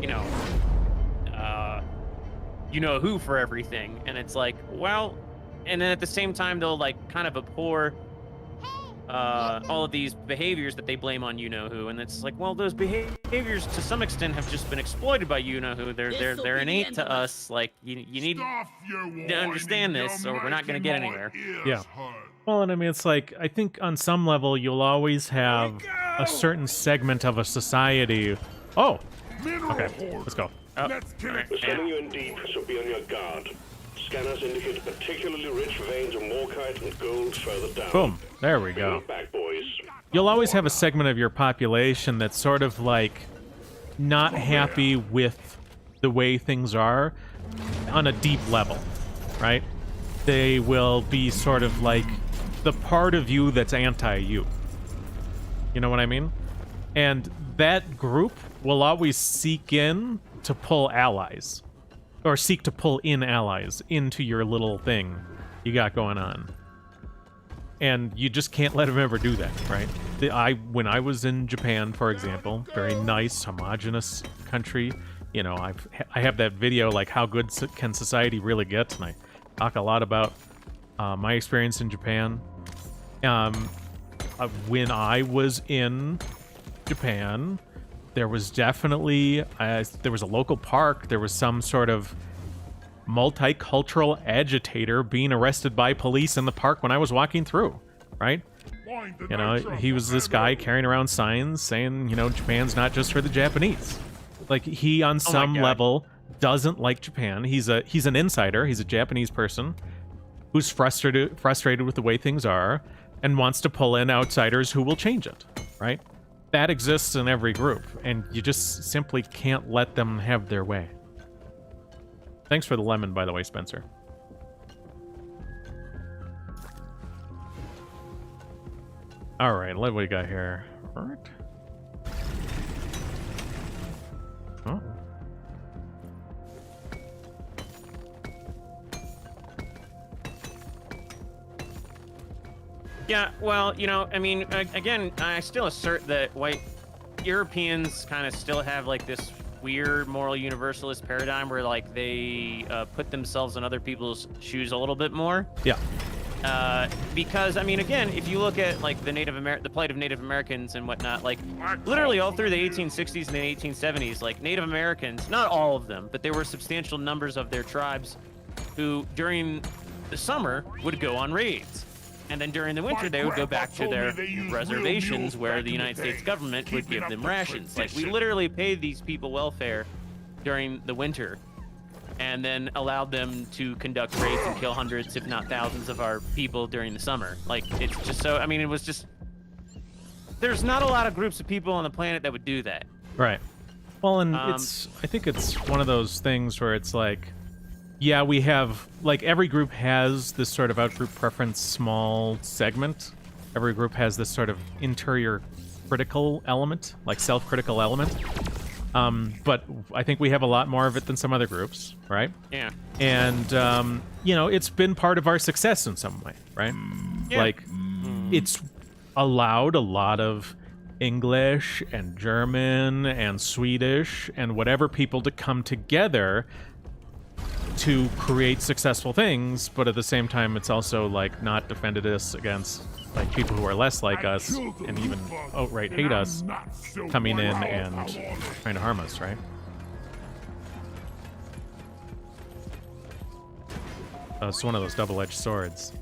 you know who for everything, and it's like, well, and then at the same time they'll like kind of abhor all of these behaviors that they blame on who, and it's like, well, those behaviors to some extent have just been exploited by who. They're innate to us. Like you need to understand this, or we're not going to get anywhere. Yeah. Well, and I mean, it's like, I think on some level you'll always have a certain segment of a society. Oh, okay, let's go. Oh, Let's kill it. We're sending you in deep, so be on your guard. Scanners indicate particularly rich veins of morkite and gold further down. Boom. There we go. Look back, boys. You'll always have a segment of your population that's sort of like not happy with the way things are on a deep level, right? They will be sort of like the part of you that's anti-you. You know what I mean? And that group will always seek in to pull allies, or seek to pull in allies into your little thing you got going on. And you just can't let them ever do that, right? When I was in Japan, for example, very nice, homogenous country, you know, I have that video, like, how good can society really get? And I talk a lot about my experience in Japan. When I was in Japan, there was definitely, there was a local park, there was some sort of multicultural agitator being arrested by police in the park when I was walking through, right? You know, he was this guy carrying around signs saying, you know, Japan's not just for the Japanese. Like, he on some level doesn't like Japan. He's an insider. He's a Japanese person who's frustrated with the way things are and wants to pull in outsiders who will change it, right? That exists in every group, and you just simply can't let them have their way. Thanks for the lemon, by the way, Spencer. All right, what do we got here? All right. Oh. Yeah, well, you know, I mean, again, I still assert that white Europeans kind of still have like this weird moral universalist paradigm where like they put themselves in other people's shoes a little bit more. Yeah. Because I mean, again, if you look at like the plight of Native Americans and whatnot, like literally all through the 1860s and the 1870s, like Native Americans, not all of them, but there were substantial numbers of their tribes who during the summer would go on raids. And then during the winter, they would go back to their reservations where the United States government would give them rations. Like, we literally paid these people welfare during the winter and then allowed them to conduct raids and kill hundreds, if not thousands, of our people during the summer. Like, it's just so, I mean, it was just, there's not a lot of groups of people on the planet that would do that. Right. Well, and I think it's one of those things where it's like, yeah, we have, like, every group has this sort of outgroup preference small segment. Every group has this sort of interior critical element, like self-critical element. But I think we have a lot more of it than some other groups, right? Yeah. And, you know, it's been part of our success in some way, right? Yeah. Like, it's allowed a lot of English and German and Swedish and whatever people to come together to create successful things, but at the same time, it's also like not defended us against like people who are less like us and even outright hate us coming in and trying to harm us, right? It's one of those double-edged swords.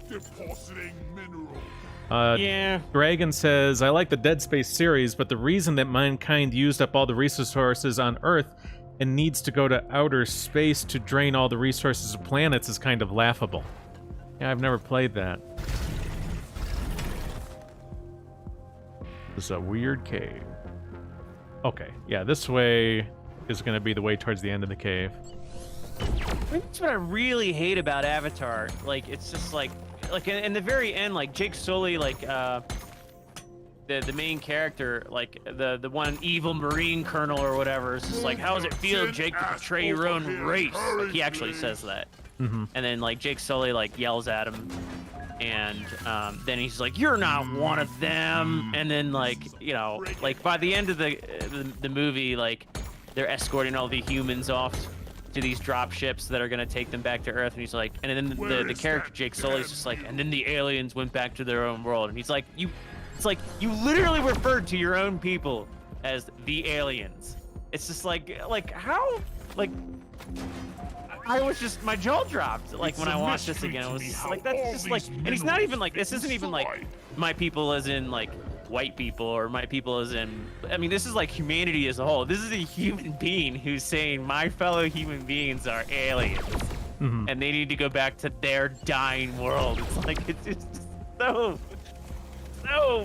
Yeah. Dragon says, I like the Dead Space series, but the reason that mankind used up all the resources on Earth and needs to go to outer space to drain all the resources of planets is kind of laughable. Yeah, I've never played that. This is a weird cave. Okay, yeah, this way is going to be the way towards the end of the cave. That's what I really hate about Avatar. Like, it's just like in the very end, like Jake Sully, like the main character, like the one evil Marine colonel or whatever, is just like, how does it feel, Jake, to betray your own race? Like, he actually says that. Mm-hmm. And then like Jake Sully like yells at him, and then he's like, "You're not one of them." And then like like by the end of the movie, like they're escorting all the humans off to these drop ships that are gonna take them back to Earth, and he's like, and then the character Jake Sully's just like, and then the aliens went back to their own world, and he's like, it's like you literally referred to your own people as the aliens. It's just like how like. I was just, my jaw dropped, like, when I watched this again. I was just like, that's just like, and he's not even like, this isn't even like my people as in like white people, or my people as in, I mean, this is like humanity as a whole. This is a human being who's saying my fellow human beings are aliens, and they need to go back to their dying world. It's like, it's just so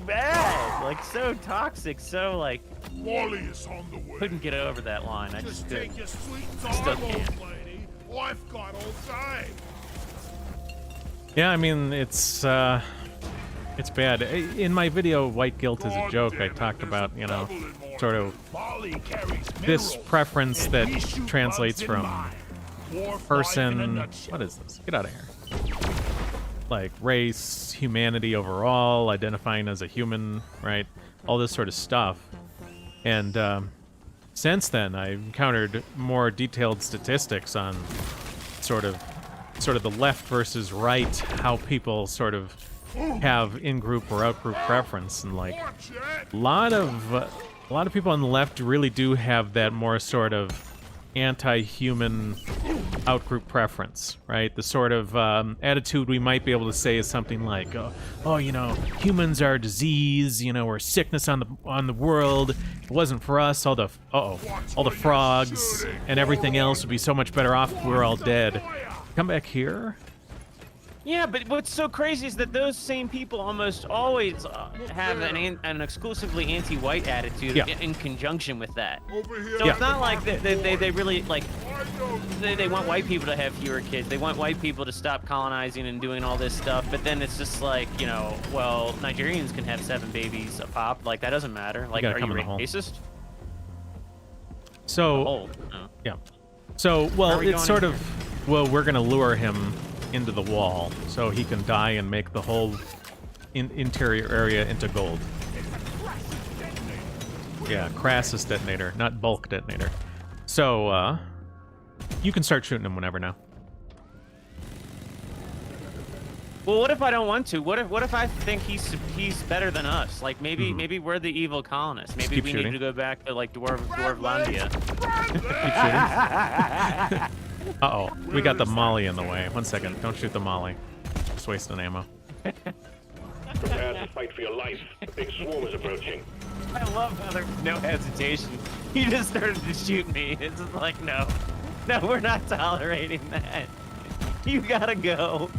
bad, like so toxic, so like, Wally is on the way. couldn't get over that line. I just take your sweet still time, can't. old lady. I've got all day. Yeah, I mean, it's bad. In my video, White Guilt is a Joke, I talked about, sort of this preference that translates from person, what is this? Get out of here. Like race, humanity overall, identifying as a human, right? All this sort of stuff. And since then, I've encountered more detailed statistics on sort of the left versus right, how people sort of have in-group or out-group preference, and like a lot of people on the left really do have that more sort of anti-human out-group preference, right? The sort of attitude we might be able to say is something like, oh, humans are a disease, or sickness on the world. If it wasn't for us, all the frogs and everything else would be so much better off if we were all dead. Come back here. Yeah, but what's so crazy is that those same people almost always have an exclusively anti-white attitude in conjunction with that. So it's not like they really, like, they want white people to have fewer kids. They want white people to stop colonizing and doing all this stuff. But then it's just like, well, Nigerians can have 7 babies a pop. Like, that doesn't matter. Like, are you racist? So, yeah. So, well, it's sort of, well, we're going to lure him into the wall so he can die and make the whole interior area into gold. Yeah, Crassus detonator, not bulk detonator. So, you can start shooting him whenever now. Well, what if I don't want to? What if I think he's better than us? Like maybe we're the evil colonists. Maybe we need to go back to like Dwarvlandia. Keep shooting. Uh-oh, we got the molly in the way. 1 second, don't shoot the molly. Just wasting ammo. Prepare to fight for your life. The big swarm is approaching. I love how there's no hesitation. He just started to shoot me. It's just like, no, we're not tolerating that. You gotta go.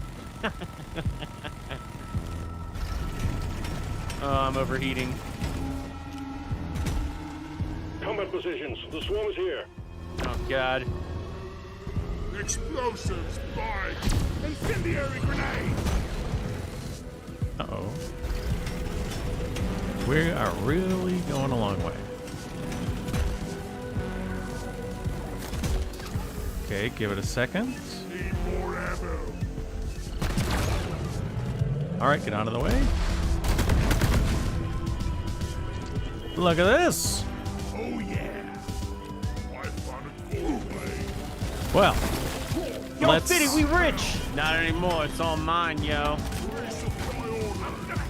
Oh, I'm overheating. Combat positions. The swarm is here. Oh, God. Explosives, fire! Incendiary grenade! Uh-oh. We are really going a long way. Okay, give it a second. Need more ammo. Alright, get out of the way. Look at this! Oh yeah! I found a gold blade. Well, Yo, let's... Fitty, we rich! Not anymore, it's all mine, yo.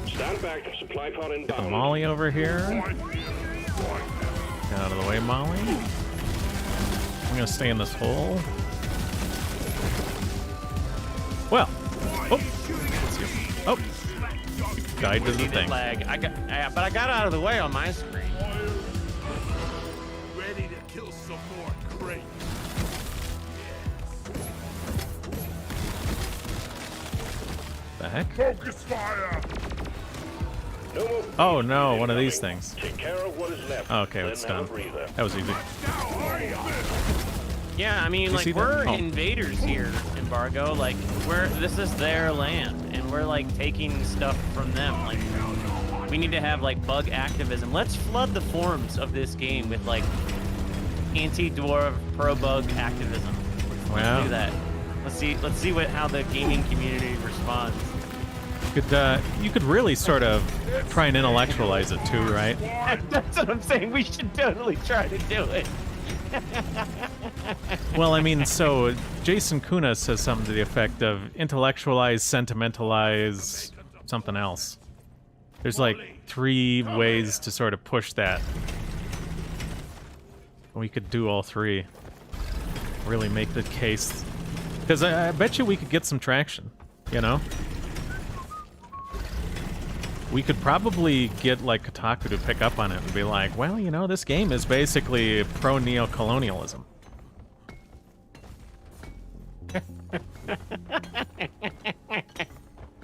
Stand back. Supply pod Get the inbound. Molly over here. Get out of the way, Molly. I'm gonna stay in this hole. Well. Oh. You died to the thing. Lag. But I got out of the way on my screen. Ready to kill some more crates. The heck? Focus fire! No more. Oh no, one of these things. Take care of what is left. Okay, Then it's have a done. breather. That was easy. Yeah, I mean, like, see that? we're Oh. invaders here, Embargo. Like, this is their land, and we're, like, taking stuff from them. Like, we need to have, like, bug activism. Let's flood the forums of this game with, like, anti-dwarf, pro-bug activism. Let's Wow. do that. Let's see how the gaming community responds. You could really sort of try and intellectualize it too, right? That's what I'm saying. We should totally try to do it. Well, I mean, so Jason Kuna says something to the effect of intellectualize, sentimentalize, something else. There's like 3 ways to sort of push that. We could do all 3. Really make the case. Because I bet you we could get some traction, you know? We could probably get, like, Kotaku to pick up on it and be like, well, you know, this game is basically pro-neocolonialism.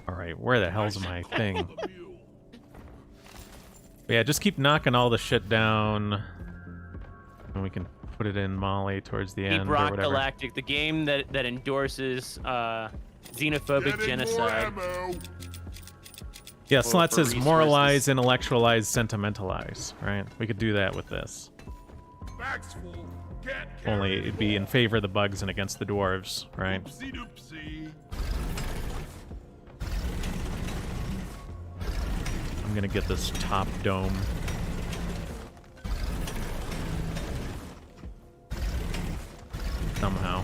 Alright, where the hell's my thing? Yeah, just keep knocking all the shit down. And we can put it in Mali towards the end Deep or Rock whatever. Galactic, the game that endorses xenophobic genocide. Yeah, Slot for says resources. moralize, intellectualize, sentimentalize, right? We could do that with this. Bags full. Can't Only it'd be in favor of the bugs and against the dwarves, right? Oopsie doopsie. I'm gonna get this top dome. Somehow.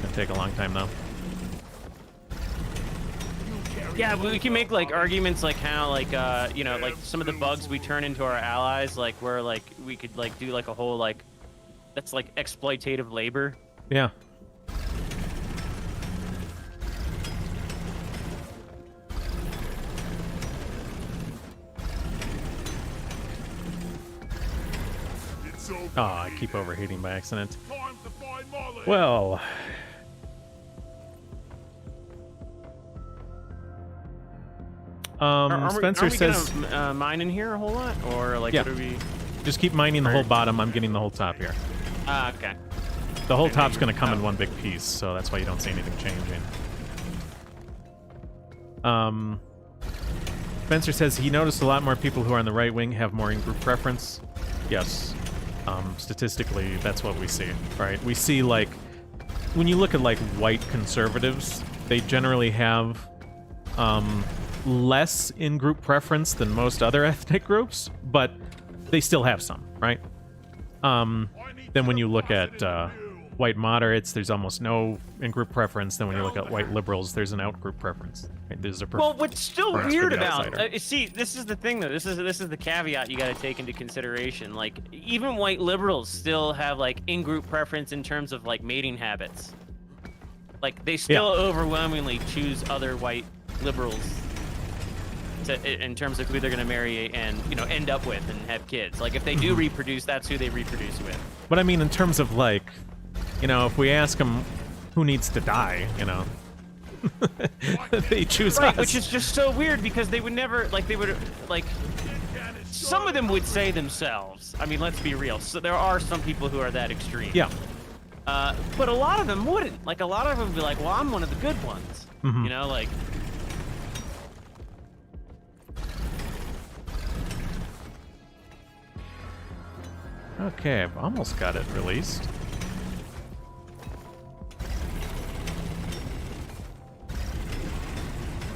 Gonna take a long time though. Yeah, we can make like arguments like how like you know, like some of the bugs we turn into our allies, like where like we could like do like a whole like that's like exploitative labor. Yeah. It's over. Oh, I keep overheating by accident. Time to find Molly. Well. Spencer says, we gonna, mine in here a whole lot, or like Yeah. what are we? just keep mining the whole bottom. I'm getting the whole top here. Okay. The whole top's going to come in one big piece, so that's why you don't see anything changing. Spencer says he noticed a lot more people who are on the right wing have more in-group preference. Yes. Statistically, that's what we see, right? We see, like, when you look at, like, white conservatives, they generally have less in-group preference than most other ethnic groups, but they still have some, right? Then when you look at white moderates, there's almost no in-group preference. Then when you look at white liberals, there's an out-group preference. Right? There's a Well, what's still preference for weird the about outsider. see, this is the thing though. This is the caveat you got to take into consideration. Like even white liberals still have like in-group preference in terms of like mating habits. Like they still overwhelmingly choose other white liberals in terms of who they're going to marry and, you know, end up with and have kids. Like if they do reproduce, that's who they reproduce with. But I mean, in terms of, like, you know, if we ask them who needs to die, you know, they choose Right, us. which is just so weird because they would never, like, they would, like, some of them would say themselves. I mean, let's be real. So there are some people who are that extreme. Yeah. But a lot of them wouldn't. Like, a lot of them would be like, well, I'm one of the good ones. You know, like... Okay, I've almost got it released.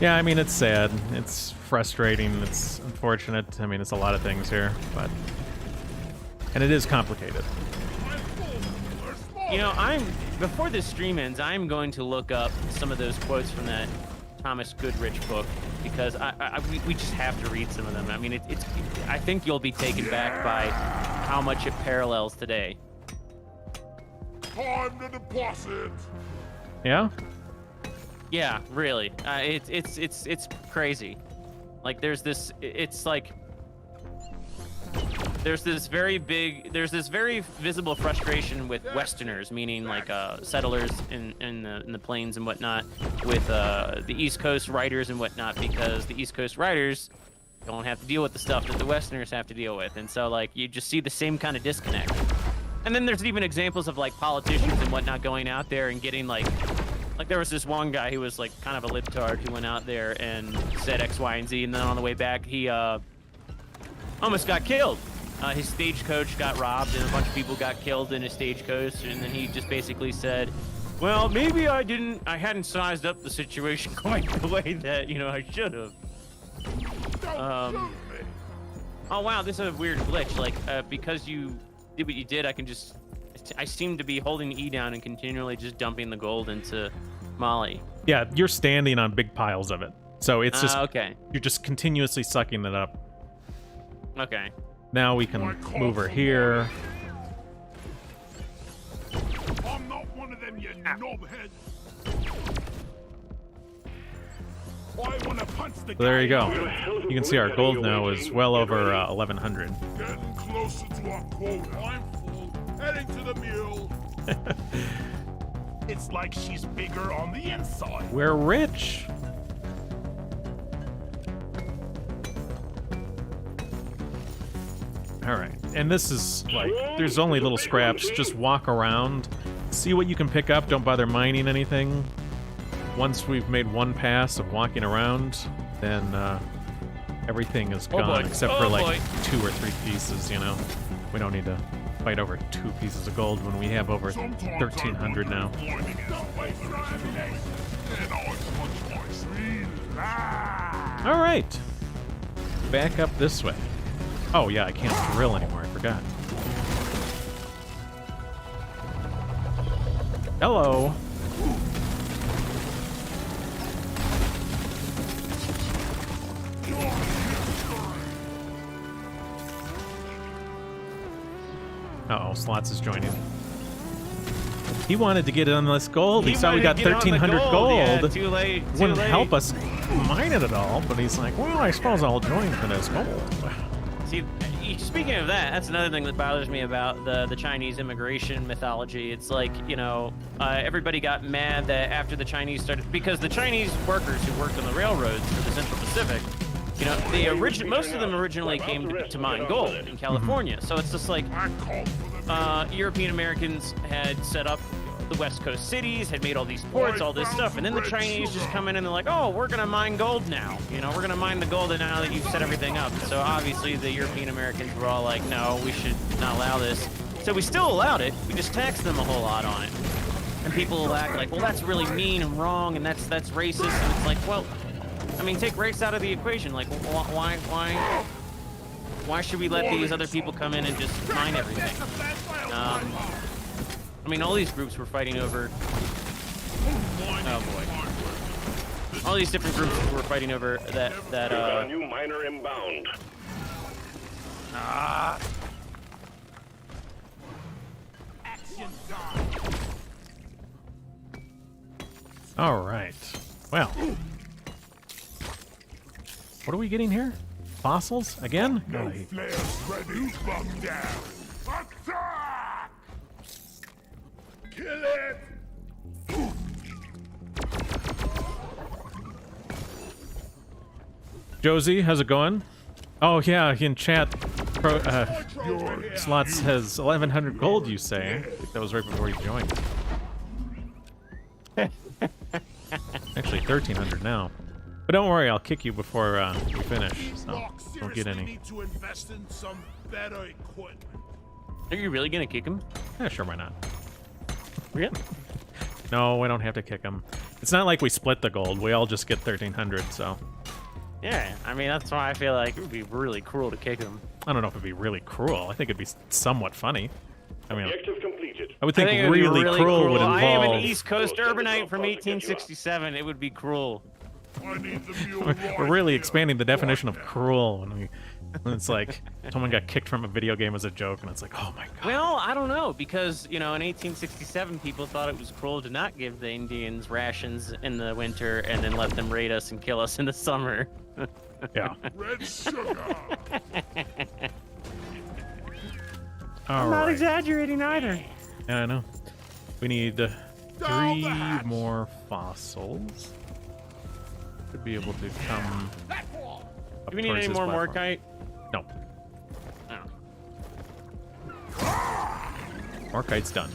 Yeah, I mean, it's sad. It's frustrating. It's unfortunate. I mean, it's a lot of things here, but... And it is complicated. You know, before this stream ends, I'm going to look up some of those quotes from that Thomas Goodrich book because we just have to read some of them. I mean, I think you'll be taken back by how much it parallels today. Time to deposit. Yeah? Yeah, really. It's crazy. Like there's this very visible frustration with Westerners, meaning like settlers in the plains and whatnot, with the East Coast writers and whatnot, because the East Coast writers don't have to deal with the stuff that the Westerners have to deal with, and so like you just see the same kind of disconnect. And then there's even examples of like politicians and whatnot going out there and getting like there was this one guy who was like kind of a libtard who went out there and said X, Y, and Z, and then on the way back he almost got killed. His stagecoach got robbed and a bunch of people got killed in his stagecoach, and then he just basically said, Well, maybe I hadn't sized up the situation quite the way that, you know, I should have. Oh wow, this is a weird glitch. Like, because you did what you did, I seem to be holding E down and continually just dumping the gold into Molly. Yeah, you're standing on big piles of it. So it's just, okay. You're just continuously sucking it up. Okay. Now we can move her here. I'm not one of them, you knobhead. I want to punch the So there you guy. go. You can see our gold now is well over 1,100. Getting closer to our quota. I'm full. Heading to the mule. It's like she's bigger on the inside. We're rich. All right, and this is like, there's only little scraps. Just walk around, see what you can pick up. Don't bother mining anything. Once we've made one pass of walking around, then everything is gone except for like 2 or 3 pieces, you know. We don't need to fight over 2 pieces of gold when we have over 1,300 now. All right, back up this way. Oh yeah, I can't drill anymore, I forgot. Hello. Uh-oh, Slots is joining. He wanted to get in on this gold. He saw we got 1,300 gold. Yeah, too late. Wouldn't help us mine it at all, but he's like, well, I suppose I'll join for this gold. See, speaking of that, that's another thing that bothers me about the Chinese immigration mythology. It's like, you know, everybody got mad that after the Chinese started, because the Chinese workers who worked on the railroads for the Central Pacific, you know, most of them originally came to mine gold in California. So it's just like European Americans had set up the West Coast cities, had made all these ports, all this stuff, and then the Chinese just come in and they're like, oh, we're gonna mine gold now. You know, we're gonna mine the gold now that you've set everything up. So obviously the European Americans were all like, no, we should not allow this. So we still allowed it, we just taxed them a whole lot on it. And people will act like, well, that's really mean and wrong, and that's racist. And it's like, well, I mean, take race out of the equation. Like, why should we let these other people come in and just mine everything? I mean, all these groups were fighting over. Oh boy! All these different groups were fighting over that. New miner inbound. All right. Well, what are we getting here? Fossils again? No flares ready. Bum down. Attack! Kill it! Josie, how's it going? Oh yeah, in chat, Slots has 1,100 gold. You say? I think that was right before you joined. Actually, 1,300 now. But don't worry, I'll kick you before we finish. So don't get any. Need to invest in some better equipment. Are you really gonna kick him? Yeah, sure, why not? Really? No, we don't have to kick him. It's not like we split the gold. We all just get 1,300. So Yeah, I mean, that's why I feel like it would be really cruel to kick him. I don't know if it'd be really cruel. I think it'd be somewhat funny. I mean, Objective completed. I would think, it would be really cruel would I am an involve. East Coast urbanite from 1867. It would be cruel. I need the mule We're really expanding the definition of cruel when it's like someone got kicked from a video game as a joke, and it's like, oh my god. Well, I don't know, because, you know, in 1867, people thought it was cruel to not give the Indians rations in the winter and then let them raid us and kill us in the summer. Yeah. Red sugar. All Not right. exaggerating either. Yeah, I know. We need Down the 3 hatch. more fossils. Should be able to come up Do we need towards any this more platform. Morkite? No. Oh. Morkite's done.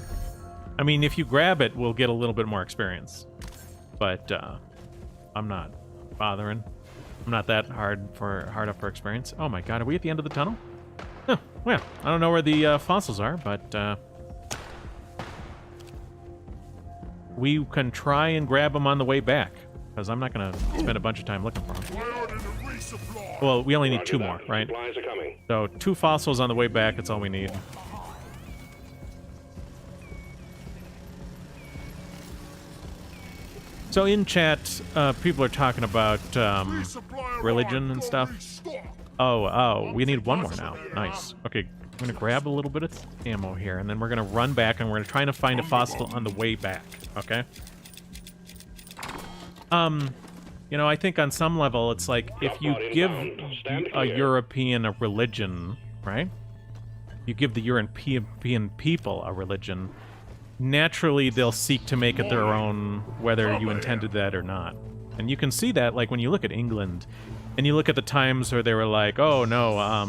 I mean, if you grab it, we'll get a little bit more experience. But I'm not bothering. I'm not that hard up for experience. Oh my god, are we at the end of the tunnel? Oh, well, I don't know where the fossils are, but we can try and grab them on the way back, because I'm not going to spend a bunch of time looking for them. Priority to resupply. Well, we only need Roger 2 that. more, right? Supplies are coming. So 2 fossils on the way back, that's all we need. So in chat, people are talking about Resupply religion arrived. and Go stuff. restock. Oh, we need 1 more now. Nice. Okay, I'm gonna grab a little bit of ammo here, and then we're gonna run back, and we're gonna try to find a fossil on the way back. Okay. You know, I think on some level, it's like if you give a European a religion, right? You give the European people a religion. Naturally, they'll seek to make it their own, whether you intended that or not. And you can see that, like, when you look at England, and you look at the times where they were like, oh, no,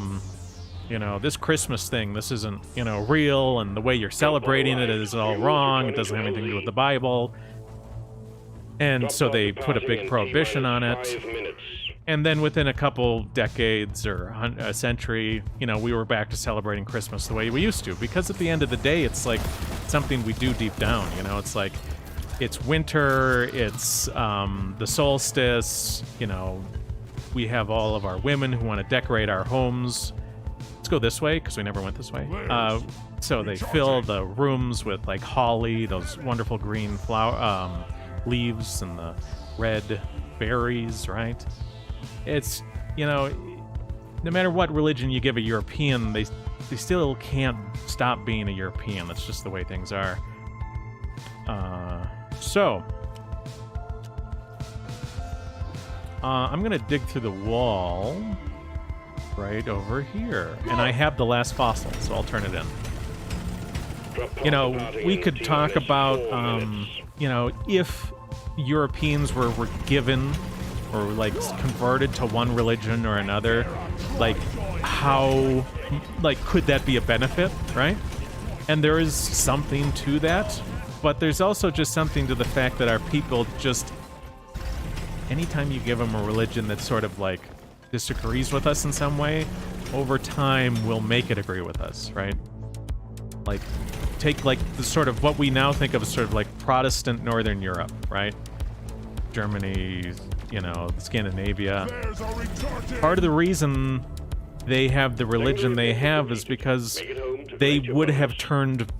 you know, this Christmas thing, this isn't, you know, real, and the way you're celebrating it is all wrong, it doesn't have anything to do with the Bible. And so they put a big prohibition on it. 5 minutes. And then within a couple decades or a century, you know, we were back to celebrating Christmas the way we used to. Because at the end of the day, it's like something we do deep down, you know? It's like, it's winter, it's the solstice, you know, we have all of our women who want to decorate our homes. Let's go this way, because we never went this way. So they fill the rooms with, like, holly, those wonderful green flower leaves, and the red berries, right? It's, you know, no matter what religion you give a European, they still can't stop being a European. That's just the way things are. I'm gonna dig through the wall right over here, and I have the last fossil, so I'll turn it in. You know, we could talk about, you know, if Europeans were given or, like, converted to one religion or another, like, how, like, could that be a benefit, right? And there is something to that, but there's also just something to the fact that our people just, anytime you give them a religion that sort of, like, disagrees with us in some way, over time will make it agree with us, right? Like, take, like, the sort of what we now think of as sort of like Protestant Northern Europe, right? Germany, you know, Scandinavia. There's a return. Part of the reason they have the religion they have is because they would have turned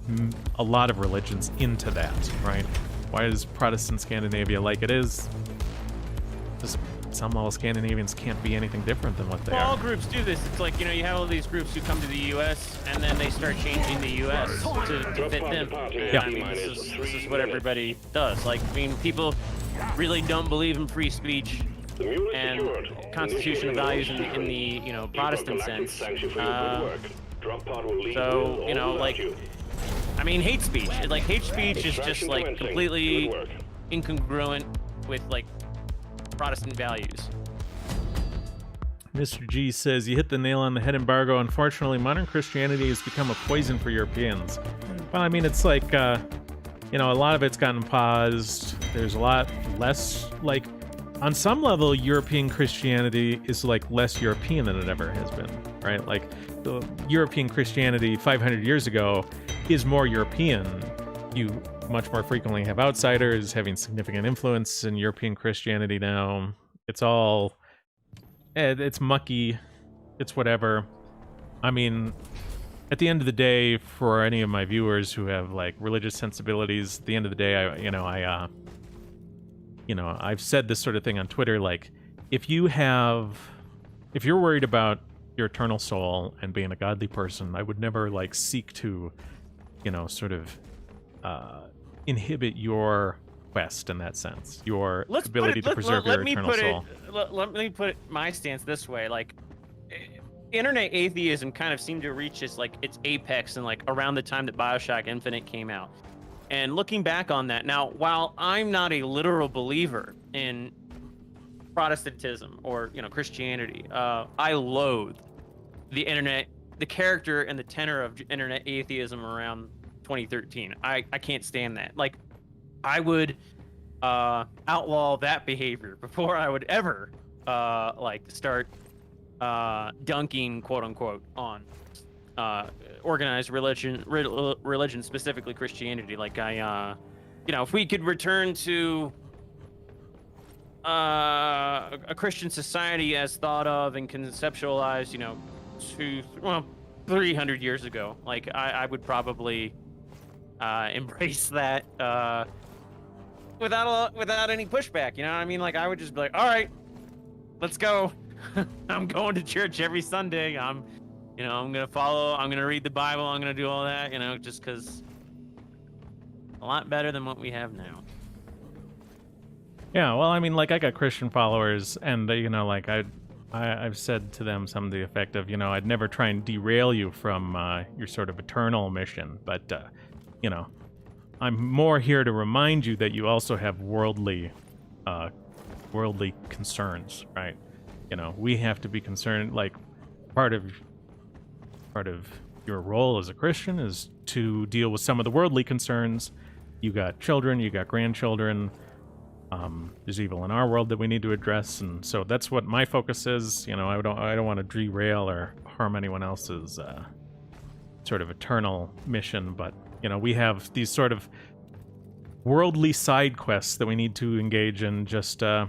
a lot of religions into that, right? Why is Protestant Scandinavia like it is? Just somehow Scandinavians can't be anything different than what they Well, all are. groups do this. It's like, you know, you have all these groups who come to the U.S. and then they start changing the U.S. to fit them. Yeah. I mean, this is what everybody does. Like, I mean, people really don't believe in free speech and constitutional values in the, you know, Protestant sense. So, you know, like, I mean, hate speech. Like, hate speech is just, like, completely incongruent with, like, Protestant values. Mr. G says, you hit the nail on the head, Embargo. Unfortunately, modern Christianity has become a poison for Europeans. Well, I mean, it's like, you know, a lot of it's gotten paused. There's a lot less, like, on some level, European Christianity is, like, less European than it ever has been, right? Like, the European Christianity 500 years ago is more European. You much more frequently have outsiders having significant influence in European Christianity now. It's all, it's mucky, it's whatever. I mean, at the end of the day, for any of my viewers who have, like, religious sensibilities, at the end of the day, I've said this sort of thing on Twitter, like, if you're worried about your eternal soul and being a godly person, I would never, like, seek to, you know, sort of inhibit your quest in that sense, your ability to preserve your eternal soul. Let me put my stance this way. Like, internet atheism kind of seemed to reach its apex in, like, around the time that BioShock Infinite came out. And looking back on that now, while I'm not a literal believer in Protestantism or, you know, Christianity, I loathe the internet, the character and the tenor of internet atheism around 2013. I can't stand that. Like, I would outlaw that behavior before I would ever like start dunking, quote unquote, on organized religion, specifically Christianity. Like, if we could return to a Christian society as thought of and conceptualized, 300 years ago, like I would probably embrace that without any pushback. You know what I mean? Like I would just be like, all right, let's go. I'm going to church every Sunday. I'm gonna follow. I'm gonna read the Bible. I'm gonna do all that. Just because a lot better than what we have now. Yeah, well, I mean, like, I got Christian followers, and like, I've said to them some of the effect of, I'd never try and derail you from your sort of eternal mission, but I'm more here to remind you that you also have worldly concerns, right? We have to be concerned. Like, part of your role as a Christian is to deal with some of the worldly concerns. You got children, you got grandchildren. There's evil in our world that we need to address, and so that's what my focus is. I don't want to derail or harm anyone else's sort of eternal mission, but we have these sort of worldly side quests that we need to engage in, just a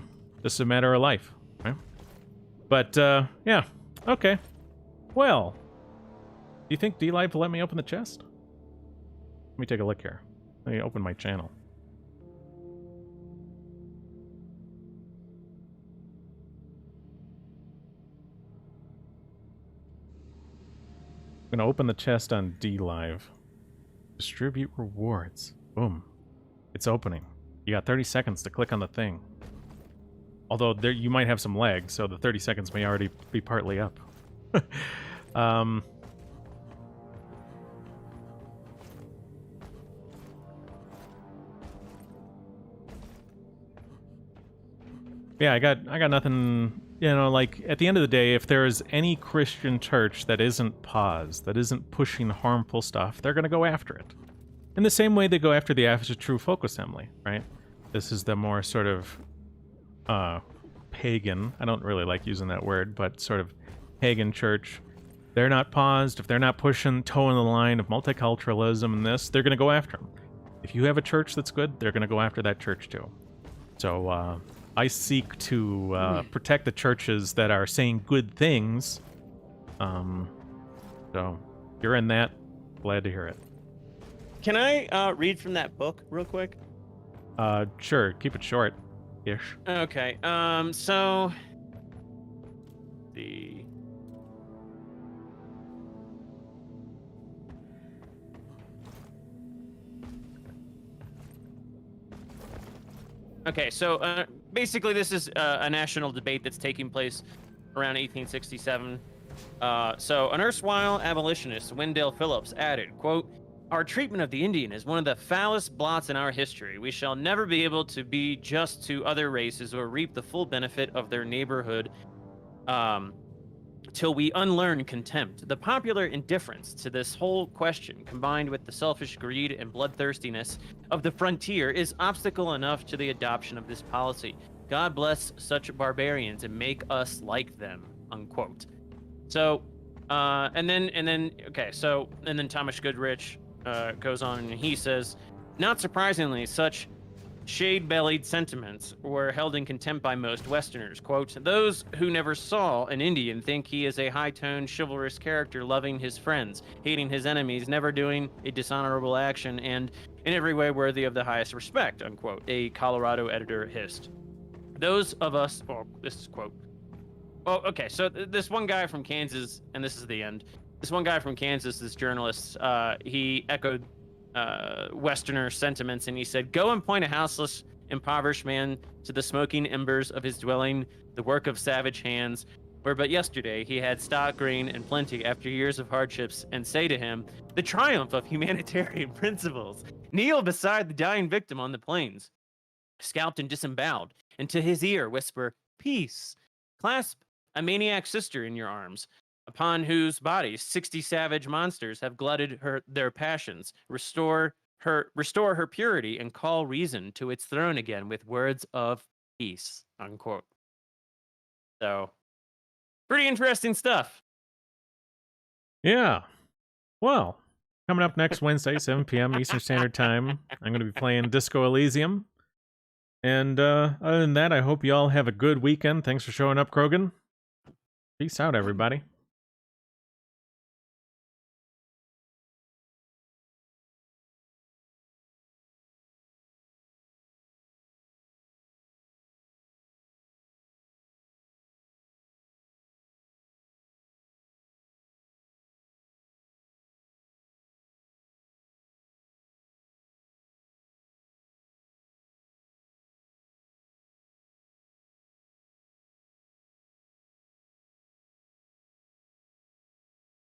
matter of life, right? But yeah, okay. Well, do you think D-Live will let me open the chest? Let me take a look here. Let me open my channel. I'm gonna open the chest on D-Live. Distribute rewards. Boom. It's opening. You got 30 seconds to click on the thing. Although there you might have some lag, so the 30 seconds may already be partly up. Yeah, I got nothing. Like, at the end of the day, if there is any Christian church that isn't paused, that isn't pushing harmful stuff, they're going to go after it. In the same way they go after the Average True Folk Assembly, right? This is the more sort of pagan, I don't really like using that word, but sort of pagan church. They're not paused. If they're not pushing, toeing the line of multiculturalism and this, they're going to go after them. If you have a church that's good, they're going to go after that church too. So, I seek to protect the churches that are saying good things. So, if you're in that, glad to hear it. Can I read from that book real quick? Sure. Keep it short-ish. Okay. So the Okay, so basically this is a national debate that's taking place around 1867. So an erstwhile abolitionist, Wendell Phillips, added, quote, "Our treatment of the Indian is one of the foulest blots in our history. We shall never be able to be just to other races or reap the full benefit of their neighborhood till we unlearn contempt. The popular indifference to this whole question, combined with the selfish greed and bloodthirstiness of the frontier, is obstacle enough to the adoption of this policy. God bless such barbarians and make us like them," unquote. So, and then Thomas Goodrich goes on and he says, "Not surprisingly, such shade-bellied sentiments were held in contempt by most Westerners. Quote, those who never saw an Indian think he is a high-toned, chivalrous character, loving his friends, hating his enemies, never doing a dishonorable action, and in every way worthy of the highest respect," unquote, a Colorado editor hissed. "Those of us," this is quote, okay, so this one guy from Kansas, and this is the end, this one guy from Kansas, this journalist, he echoed Westerner sentiments, and he said, "Go and point a houseless, impoverished man to the smoking embers of his dwelling, the work of savage hands, where but yesterday he had stock, grain, and plenty after years of hardships, and say to him, the triumph of humanitarian principles. Kneel beside the dying victim on the plains, scalped and disemboweled, and to his ear whisper, peace. Clasp a maniac sister in your arms, upon whose bodies 60 savage monsters have glutted their passions. Restore her purity and call reason to its throne again with words of peace," unquote. So, pretty interesting stuff. Yeah. Well, Coming up next Wednesday, 7 p.m. Eastern Standard Time, I'm going to be playing Disco Elysium. And other than that, I hope you all have a good weekend. Thanks for showing up, Krogan. Peace out, everybody.